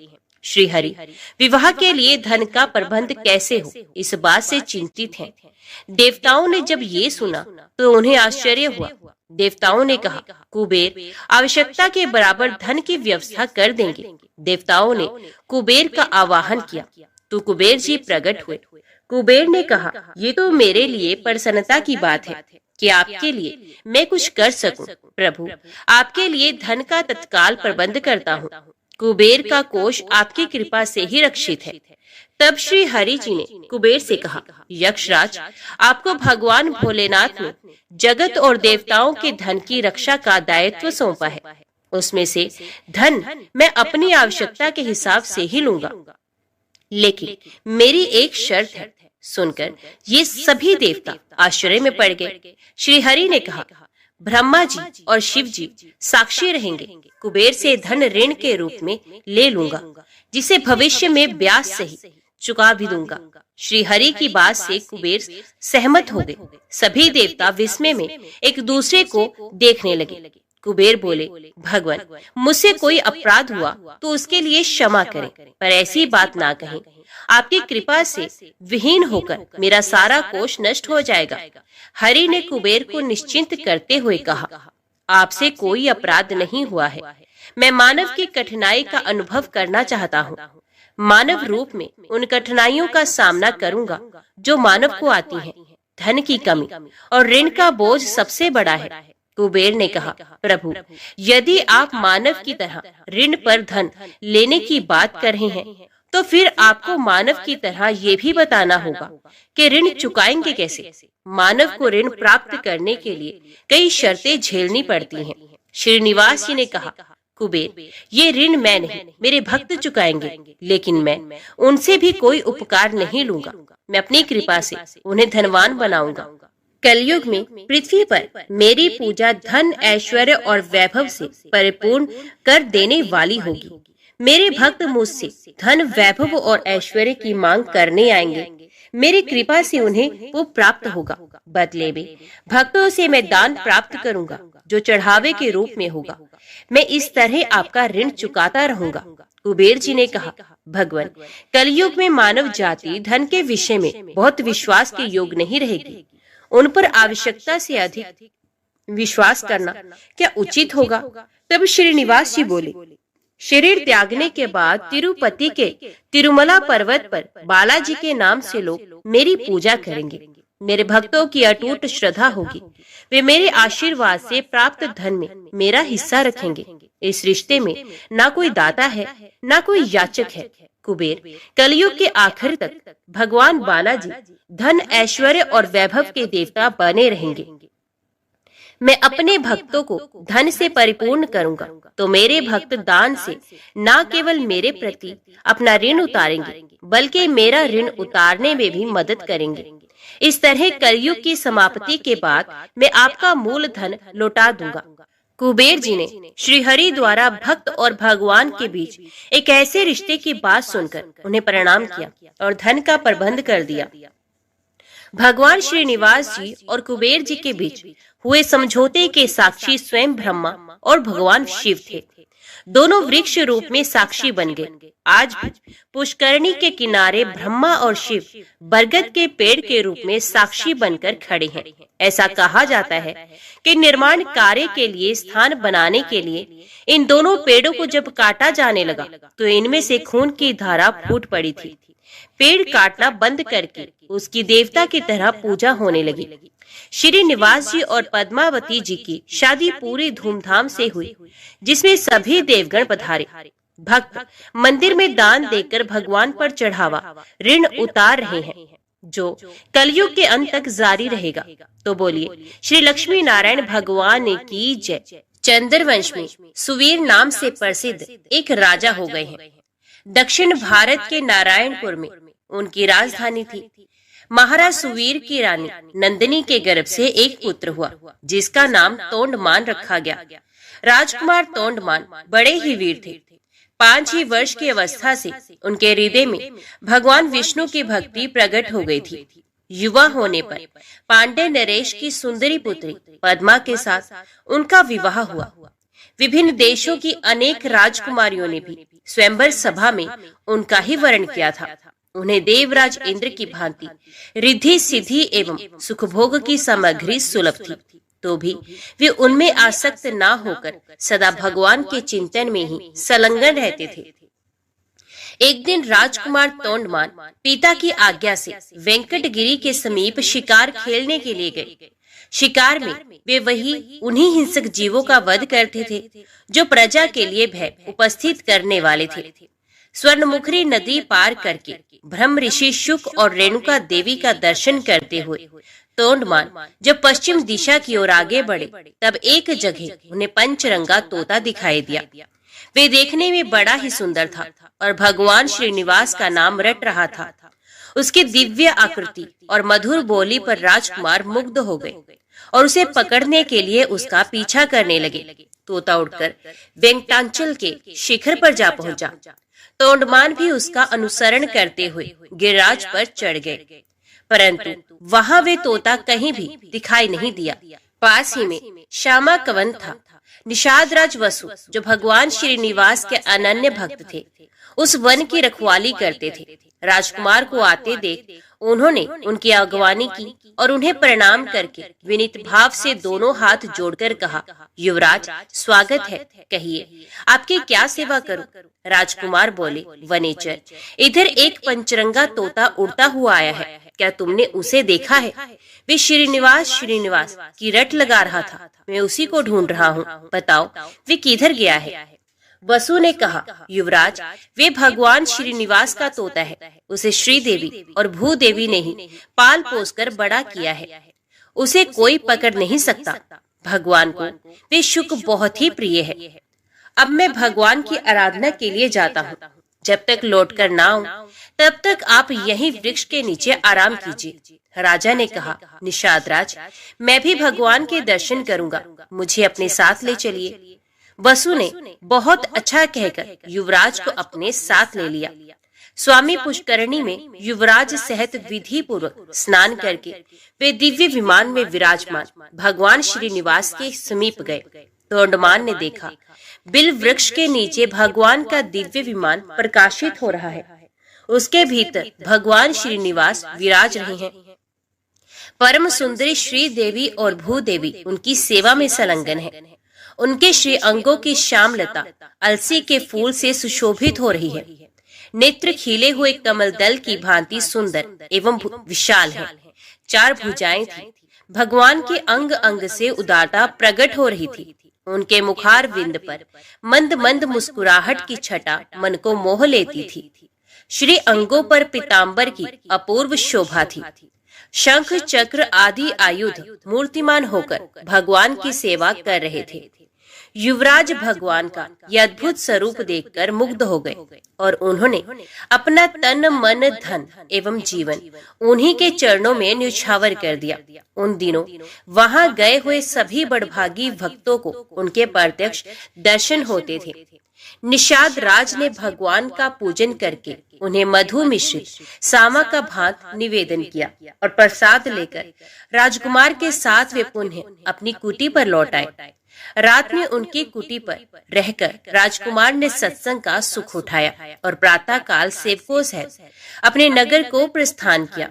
श्री हरि विवाह के लिए धन का प्रबंध कैसे हो, इस बात से चिंतित हैं। देवताओं ने जब ये सुना तो उन्हें आश्चर्य हुआ। देवताओं ने कहा, कुबेर आवश्यकता के बराबर धन की व्यवस्था कर देंगे। देवताओं ने कुबेर का आवाहन किया तो कुबेर जी प्रकट हुए। कुबेर ने कहा, ये तो मेरे लिए प्रसन्नता की बात है कि आपके लिए मैं कुछ कर सकूं। प्रभु, आपके लिए धन का तत्काल प्रबंध करता हूँ। कुबेर का कोष आपकी कृपा से ही रक्षित है। तब श्री हरि जी ने कुबेर से कहा, यक्षराज, आपको भगवान भोलेनाथ ने जगत और देवताओं के धन की रक्षा का दायित्व सौंपा है। उसमें से धन मैं अपनी आवश्यकता के हिसाब से ही लूंगा, लेकिन मेरी एक शर्त है। सुनकर ये सभी देवता आश्चर्य में पड़ गए। श्री हरि ने कहा, ब्रह्मा जी और शिव जी साक्षी रहेंगे। कुबेर से धन ऋण के रूप में ले लूंगा, जिसे भविष्य में ब्याज सहित चुका भी दूंगा। श्री हरि की बात से कुबेर सहमत हो गए। सभी देवता विस्मय में एक दूसरे को देखने लगे। कुबेर बोले, भगवान, मुझसे कोई अपराध हुआ तो उसके लिए क्षमा करें, पर ऐसी बात ना कहें। आपकी कृपा से विहीन होकर मेरा सारा कोष नष्ट हो जाएगा। हरि ने कुबेर को निश्चिंत करते हुए कहा, आपसे कोई अपराध नहीं हुआ है। मैं मानव की कठिनाई का अनुभव करना चाहता हूँ। मानव रूप में उन कठिनाइयों का सामना करूंगा जो मानव को आती हैं। धन की कमी और ऋण का बोझ सबसे बड़ा है। कुबेर ने कहा, प्रभु, यदि आप मानव की तरह ऋण पर धन लेने की बात कर रहे हैं, तो फिर आपको मानव की तरह ये भी बताना होगा कि ऋण चुकाएंगे कैसे। मानव को ऋण प्राप्त करने के लिए कई शर्तें झेलनी पड़ती हैं। श्रीनिवास जी ने कहा, कुबेर, ये ऋण मैं नहीं, मेरे भक्त चुकाएंगे, लेकिन मैं उनसे भी कोई उपकार नहीं लूंगा। मैं अपनी कृपा से उन्हें धनवान बनाऊंगा। कलयुग में पृथ्वी पर मेरी पूजा धन, ऐश्वर्य और वैभव से परिपूर्ण कर देने वाली होगी। मेरे भक्त मुझसे धन, वैभव और ऐश्वर्य की मांग करने आएंगे। मेरी कृपा से उन्हें वो प्राप्त होगा। बदले में भक्तों से मैं दान प्राप्त करूंगा, जो चढ़ावे के रूप में होगा। मैं इस तरह आपका ऋण चुकाता रहूंगा। कुबेर जी ने कहा, भगवान, कलयुग में मानव जाति धन के विषय में बहुत विश्वास के योग नहीं रहेगी। उन पर आवश्यकता से अधिक विश्वास करना क्या उचित होगा? तब श्रीनिवास जी बोले, शरीर त्यागने के बाद तिरुपति के तिरुमला पर्वत पर बालाजी के नाम से लोग मेरी पूजा करेंगे। मेरे भक्तों की अटूट श्रद्धा होगी। वे मेरे आशीर्वाद से प्राप्त धन में मेरा हिस्सा रखेंगे। इस रिश्ते में ना कोई दाता है, ना कोई याचक है। कुबेर, कलयुग के आखिर तक भगवान बालाजी धन, ऐश्वर्य और वैभव के देवता बने रहेंगे। मैं अपने भक्तों को धन से परिपूर्ण करूंगा, तो मेरे भक्त दान से न केवल मेरे प्रति अपना ऋण उतारेंगे, बल्कि मेरा ऋण उतारने में भी मदद करेंगे। इस तरह कलयुग की समाप्ति के बाद मैं आपका मूल धन लौटा दूंगा। कुबेर जी ने श्री हरि द्वारा भक्त और भगवान के बीच एक ऐसे रिश्ते की बात सुनकर उन्हें प्रणाम किया और धन का प्रबंध कर दिया। भगवान श्रीनिवास जी और कुबेर जी के बीच हुए समझौते के साक्षी स्वयं ब्रह्मा और भगवान शिव थे। दोनों वृक्ष रूप में साक्षी बन गए। आज भी पुष्करणी के किनारे ब्रह्मा और शिव बरगद के पेड़ के रूप में साक्षी बनकर खड़े हैं। ऐसा कहा जाता है कि निर्माण कार्य के लिए स्थान बनाने के लिए इन दोनों पेड़ों को जब काटा जाने लगा तो इनमें से खून की धारा फूट पड़ी थी। पेड़ काटना बंद करके उसकी देवता की तरह पूजा होने लगी। श्रीनिवास जी और पद्मावती जी की शादी पूरी धूमधाम से हुई, जिसमें सभी देवगण पधारे। भक्त मंदिर में दान देकर भगवान पर चढ़ावा ऋण उतार रहे हैं, जो कलयुग के अंत तक जारी रहेगा। तो बोलिए श्री लक्ष्मी नारायण भगवान की जय। चंद्रवंश में सुवीर नाम से प्रसिद्ध एक राजा हो गए हैं। दक्षिण भारत के नारायणपुर में उनकी राजधानी थी। महाराज सुवीर की रानी नंदिनी के गर्भ से एक पुत्र हुआ, जिसका नाम तोंडमान रखा गया। राजकुमार तोंडमान बड़े ही वीर थे। 5 ही वर्ष की अवस्था से उनके हृदय में भगवान विष्णु की भक्ति प्रकट हो गई थी। युवा होने पर पांडे नरेश की सुंदरी पुत्री पद्मा के साथ उनका विवाह हुआ। विभिन्न देशों की अनेक राजकुमारियों ने भी स्वयंवर सभा में उनका ही वर्ण किया था। उन्हें देवराज इंद्र की भांति रिद्धि सिद्धि एवं सुखभोग की सामग्री सुलभ थी, तो भी वे उनमें आसक्त न होकर सदा भगवान के चिंतन में ही संलग्न रहते थे। एक दिन राजकुमार तोंडमान पिता की आज्ञा से वेंकटगिरी के समीप शिकार खेलने के लिए गए। शिकार में वे उन्हीं हिंसक जीवों का वध करते थे जो प्रजा के लिए भय उपस्थित करने वाले थे। स्वर्णमुखरी नदी पार करके ब्रह्म ऋषि शुक और रेणुका देवी का दर्शन करते हुए तोंडमान जब पश्चिम दिशा की ओर आगे बढ़े, तब एक जगह उन्हें पंचरंगा तोता दिखाई दिया। वे देखने में बड़ा ही सुंदर था और भगवान श्रीनिवास का नाम रट रहा था। उसकी दिव्य आकृति और मधुर बोली पर राजकुमार मुग्ध हो गए और उसे पकड़ने के लिए उसका पीछा करने लगे। तोता उड़कर वेंकटाचल के शिखर पर जा पहुंचा। तोंडमान भी उसका अनुसरण करते हुए गिरिराज पर चढ़ गए, परंतु वहां वे तोता कहीं भी दिखाई नहीं दिया। पास ही में श्यामा कवन था। निषादराज वसु, जो भगवान श्रीनिवास के अनन्य भक्त थे, उस वन की रखवाली करते थे। राजकुमार को आते देख उन्होंने उनकी अगवानी की और उन्हें प्रणाम करके विनीत भाव से दोनों हाथ जोड़कर कहा, युवराज स्वागत है, कहिए आपकी क्या सेवा करूं? राजकुमार बोले, वनेचर, इधर एक पंचरंगा तोता उड़ता हुआ आया है, क्या तुमने उसे देखा है? वे श्रीनिवास की रट लगा रहा था, मैं उसी को ढूंढ रहा हूँ, बताओ वे किधर गया है? वसु ने कहा, युवराज वे भगवान श्रीनिवास का तोता है। उसे श्रीदेवी और भूदेवी ने ही पाल पोस कर बड़ा किया है। उसे कोई पकड़ नहीं सकता। भगवान को वे शुक बहुत ही प्रिय है। अब मैं भगवान की आराधना के लिए जाता हूँ। जब तक लौट कर ना आऊं, तब तक आप यहीं वृक्ष के नीचे आराम कीजिए। राजा ने कहा, निषादराज, मैं भी भगवान के दर्शन करूंगा, मुझे अपने साथ ले चलिए। वसु ने बहुत अच्छा कहकर युवराज को अपने साथ ले लिया। स्वामी पुष्करणी में युवराज सहित विधि पूर्वक स्नान करके वे दिव्य विमान में विराजमान भगवान श्रीनिवास के समीप गए। तोंडमान ने देखा, बिल वृक्ष के नीचे भगवान का दिव्य विमान प्रकाशित हो रहा है। उसके भीतर भगवान श्रीनिवास विराज रहे हैं। परम सुंदरी श्री देवी और भूदेवी उनकी सेवा में संलग्न है। उनके श्री अंगों की श्यामलता अलसी के फूल से सुशोभित हो रही है। नेत्र खिले हुए कमल दल की भांति सुंदर एवं विशाल है। 4 भुजाएं थी। भगवान के अंग अंग से उदारता प्रकट हो रही थी। उनके मुखार विंद पर मंद मंद मुस्कुराहट की छटा मन को मोह लेती थी। श्री अंगों पर पीतांबर की अपूर्व शोभा थी। शंख चक्र आदि आयुध मूर्तिमान होकर भगवान की सेवा कर रहे थे। युवराज भगवान का यह अद्भुत स्वरूप देखकर मुग्ध हो गए और उन्होंने अपना तन मन धन एवं जीवन उन्हीं के चरणों में न्यौछावर कर दिया। उन दिनों वहां गए हुए सभी बड़भागी भक्तों को उनके प्रत्यक्ष दर्शन होते थे। निषाद राज ने भगवान का पूजन करके उन्हें मधु मिश्रित सामा का भात निवेदन किया और प्रसाद लेकर राजकुमार के साथ वे पुनः अपनी कुटी पर लौट आए। रात में उनकी कुटी पर रहकर राजकुमार ने सत्संग का सुख उठाया और प्रातः काल सेवकों सहित अपने नगर को प्रस्थान किया।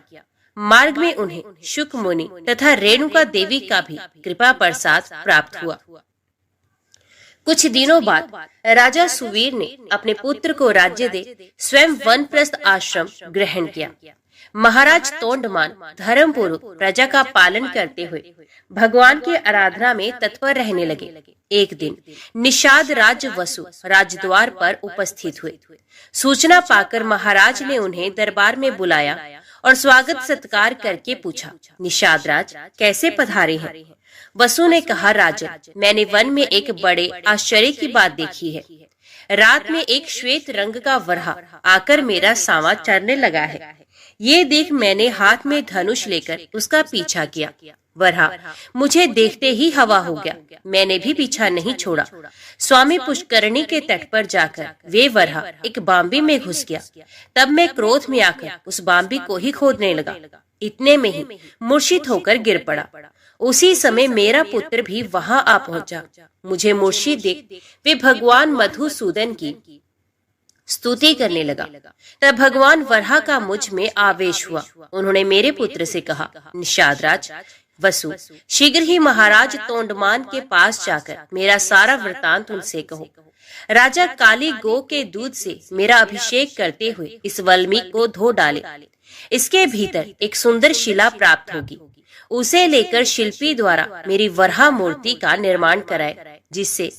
मार्ग में उन्हें शुक मुनि तथा रेणुका देवी का भी कृपा प्रसाद प्राप्त हुआ। कुछ दिनों बाद राजा सुवीर ने अपने पुत्र को राज्य दे स्वयं वनप्रस्थ आश्रम ग्रहण किया। महाराज तोंडमान धर्मपूर्वक प्रजा का पालन करते हुए भगवान की आराधना में तत्पर रहने लगे। एक दिन निषाद राज वसु राजद्वार पर उपस्थित हुए। सूचना पाकर महाराज ने उन्हें दरबार में बुलाया और स्वागत सत्कार करके पूछा, निषाद राज कैसे पधारे हैं? वसु ने कहा, राजन, मैंने वन में एक बड़े आश्चर्य की बात देखी है। रात में एक श्वेत रंग का वरहा आकर मेरा सामा चरने लगा है। ये देख मैंने हाथ में धनुष लेकर उसका पीछा किया। वरहा मुझे देखते ही हवा हो गया। मैंने भी पीछा नहीं छोड़ा। स्वामी पुष्करणी के तट पर जाकर वे वरहा एक बांबी में घुस गया। तब मैं क्रोध में आकर उस बांबी को ही खोदने लगा। इतने में ही मूर्छित होकर गिर पड़ा। उसी समय मेरा पुत्र भी वहां आ पहुंचा। मुझे मूर्छित देख वे भगवान मधुसूदन की स्तुति करने लगा। तब भगवान वरहा का मुझ में आवेश हुआ। उन्होंने मेरे पुत्र से कहा, निषाद राज वसु, शीघ्र ही महाराज तोंडमान के पास जाकर मेरा सारा वृतांत उनसे कहो। राजा काली गो के दूध से मेरा अभिषेक करते हुए इस वल्मीक को धो डाले। इसके भीतर एक सुंदर शिला प्राप्त होगी। उसे लेकर शिल्पी द्वारा मेरी वरहा मूर्ति का निर्माण कराए, जिससे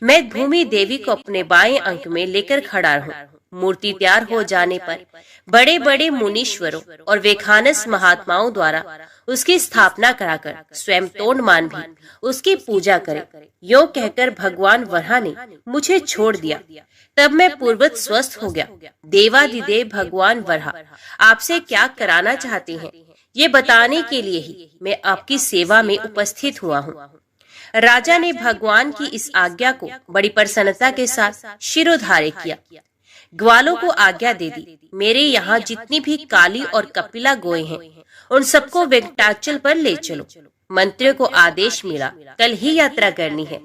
मैं भूमि देवी को अपने बाएं अंक में लेकर खड़ा रहूं। मूर्ति तैयार हो जाने पर बड़े बड़े मुनीश्वरों और वेखानस महात्माओं द्वारा उसकी स्थापना कराकर स्वयं तोंडमान भी उसकी पूजा करे। यो कहकर भगवान वरहा ने मुझे छोड़ दिया। तब मैं पूर्वत स्वस्थ हो गया। देवादिदेव भगवान वरहा आपसे क्या कराना चाहते हैं, ये बताने के लिए ही मैं आपकी सेवा में उपस्थित हुआ हूँ। राजा ने भगवान की इस आज्ञा को बड़ी प्रसन्नता के साथ शिरोधार्य किया। ग्वालों को आज्ञा दे दी, मेरे यहाँ जितनी भी काली और कपिला गोए हैं उन सबको वेंकटाचल पर ले चलो। मंत्रियों को आदेश मिला, कल ही यात्रा करनी है।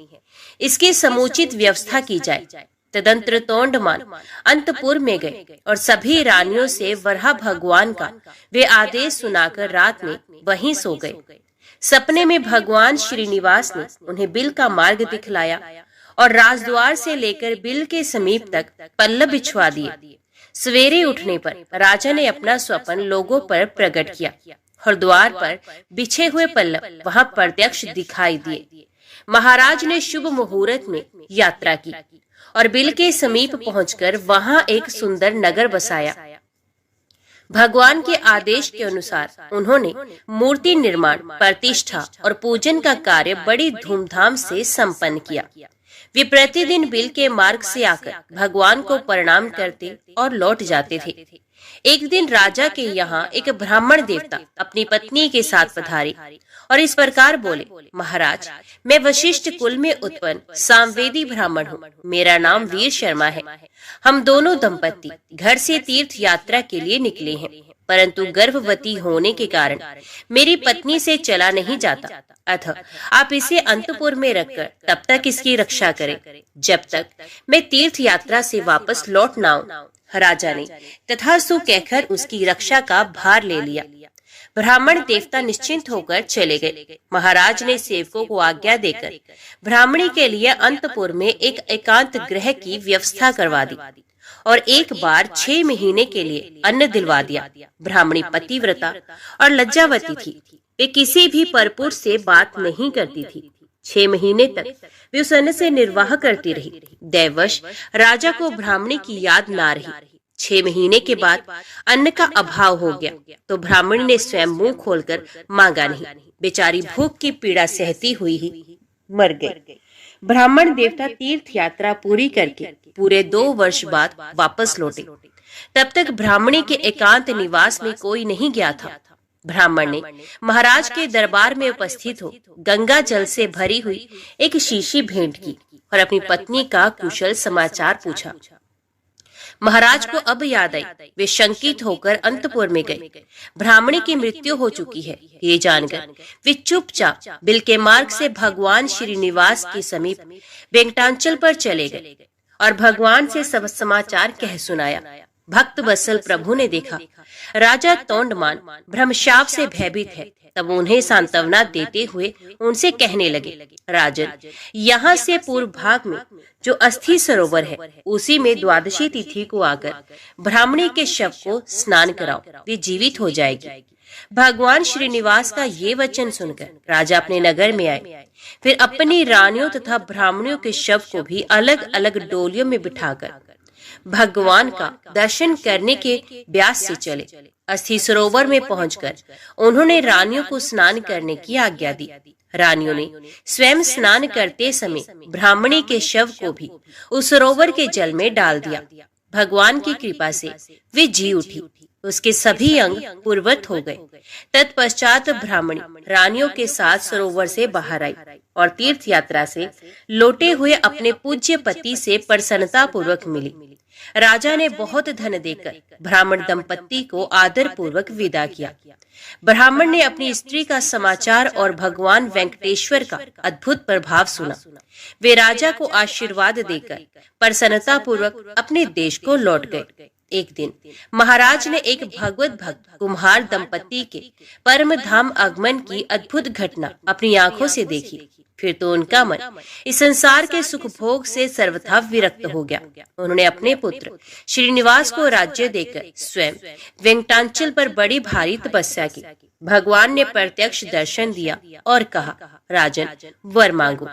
इसकी समुचित व्यवस्था की जाए। तदंतर तोंडमान अंतपुर में गए और सभी रानियों से वरहा भगवान का वे आदेश सुनाकर रात में वहीं सो गए। सपने में भगवान श्रीनिवास ने उन्हें बिल का मार्ग दिखलाया और राजद्वार से लेकर बिल के समीप तक पल्लव बिछवा दिए। सवेरे उठने पर राजा ने अपना स्वप्न लोगों पर प्रकट किया और द्वार पर बिछे हुए पल्लव वहां प्रत्यक्ष दिखाई दिए। महाराज ने शुभ मुहूर्त में यात्रा की और बिल के समीप पहुंचकर वहां एक सुंदर नगर बसाया। भगवान के आदेश के अनुसार उन्होंने मूर्ति निर्माण, प्रतिष्ठा और पूजन का कार्य बड़ी धूमधाम से संपन्न किया। वे प्रतिदिन बिल के मार्ग से आकर भगवान को प्रणाम करते और लौट जाते थे। एक दिन राजा के यहाँ एक ब्राह्मण देवता अपनी पत्नी के साथ पधारे और इस प्रकार बोले, महाराज, मैं वशिष्ठ कुल में उत्पन्न सामवेदी ब्राह्मण हूँ। मेरा नाम वीर शर्मा है। हम दोनों दंपत्ति घर से तीर्थ यात्रा के लिए निकले हैं, परंतु गर्भवती होने के कारण मेरी पत्नी से चला नहीं जाता। अतः आप इसे अंतपुर में रखकर तब तक इसकी रक्षा करें जब तक मैं तीर्थ यात्रा से वापस लौट न आऊं। राजा ने तथास्तु कहकर उसकी रक्षा का भार ले लिया। ब्राह्मण देवता निश्चिंत होकर चले गए। महाराज ने सेवकों को आज्ञा देकर ब्राह्मणी के लिए अंतपुर में एक एकांत गृह की व्यवस्था करवा दी और एक बार 6 महीने के लिए अन्न दिलवा दिया। ब्राह्मणी पतिव्रता और लज्जावती थी। वे किसी भी परपुरुष से बात नहीं करती थी। 6 महीने तक वे उस अन्न से निर्वाह करती रही। दैवश राजा को ब्राह्मणी की याद ना रही। 6 महीने के बाद अन्न का अभाव हो गया तो ब्राह्मणी ने स्वयं मुंह खोलकर मांगा नहीं। बेचारी भूख की पीड़ा सहती हुई ही मर गई। ब्राह्मण देवता तीर्थ यात्रा पूरी करके पूरे 2 वर्ष बाद वापस लौटे। तब तक ब्राह्मणी के एकांत निवास में कोई नहीं गया था। ब्राह्मण ने महाराज के दरबार में उपस्थित हो गंगा जल से भरी हुई एक शीशी भेंट की और अपनी पत्नी का कुशल समाचार पूछा। महाराज को अब याद आई। वे शंकित होकर अंतपुर में गए। ब्राह्मणी की मृत्यु हो चुकी है, ये जानकर वे चुपचाप बिल के मार्ग से भगवान श्रीनिवास के समीप वेंकटाचल पर चले गए और भगवान से सब समाचार कह सुनाया। भक्त वत्सल प्रभु ने देखा राजा तोंडमान ब्रह्मशाप से भयभीत है। तब उन्हें सांत्वना देते हुए उनसे कहने लगे, राजन, यहाँ से पूर्व भाग में जो अस्थि सरोवर है उसी में द्वादशी तिथि को आकर ब्राह्मणी के शव को स्नान कराओ, वे जीवित हो जाएगी। भगवान श्रीनिवास का ये वचन सुनकर राजा अपने नगर में आए। फिर अपनी रानियों तथा ब्राह्मणियों के शव को भी अलग अलग डोलियों में बिठाकर भगवान का दर्शन करने के ब्यास से चले। अस्थि सरोवर में पहुंचकर उन्होंने रानियों को स्नान करने की आज्ञा दी। रानियों ने स्वयं स्नान करते समय ब्राह्मणी के शव को भी उस सरोवर के जल में डाल दिया। भगवान की कृपा से वे जी उठी, उसके सभी अंग पूर्वत हो गए। तत्पश्चात ब्राह्मणी रानियों के साथ सरोवर से बाहर आई और तीर्थ यात्रा से लौटे हुए अपने पूज्य पति से प्रसन्नता पूर्वक मिली। राजा ने बहुत धन देकर ब्राह्मण दंपत्ति को आदर पूर्वक विदा किया। ब्राह्मण ने अपनी स्त्री का समाचार और भगवान वेंकटेश्वर का अद्भुत प्रभाव सुना। वे राजा को आशीर्वाद देकर प्रसन्नता पूर्वक अपने देश को लौट गए। एक दिन महाराज ने एक भगवत भक्त कुम्हार दंपत्ति के परम धाम आगमन की अद्भुत घटना अपनी आंखों से देखी। फिर तो उनका मन इस संसार के सुख भोग से सर्वथा विरक्त हो गया। उन्होंने अपने पुत्र श्रीनिवास को राज्य देकर स्वयं वेंकटाचल पर बड़ी भारी तपस्या की। भगवान ने प्रत्यक्ष दर्शन दिया और कहा, राजन, वर मांगो।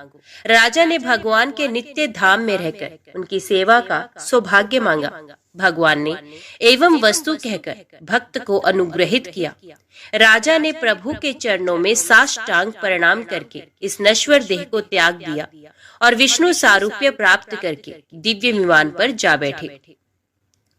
राजा ने भगवान के नित्य धाम में रहकर उनकी सेवा का सौभाग्य मांगा। भगवान ने एवं वस्तु कहकर भक्त को अनुग्रहित किया। राजा ने प्रभु के चरणों में साष्टांग प्रणाम करके इस नश्वर देह को त्याग दिया और विष्णु सारूप्य प्राप्त करके दिव्य विमान पर जा बैठे।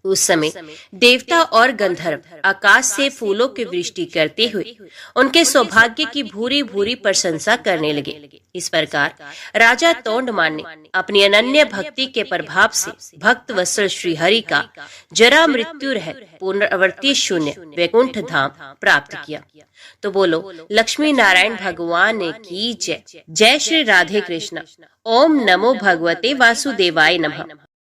उस समय देवता और गंधर्व आकाश से फूलों की वृष्टि करते हुए उनके सौभाग्य की भूरी भूरी प्रशंसा करने लगे। इस प्रकार राजा तोंडमान ने अपनी अनन्य भक्ति के प्रभाव से भक्त वत्सल श्री हरि का जरा मृत्यु रहित पुनरावृत्ति शून्य वैकुंठ धाम प्राप्त किया। तो बोलो लक्ष्मी नारायण भगवान की जय। जय श्री राधे कृष्ण। ओम नमो भगवते वासुदेवाय नमः।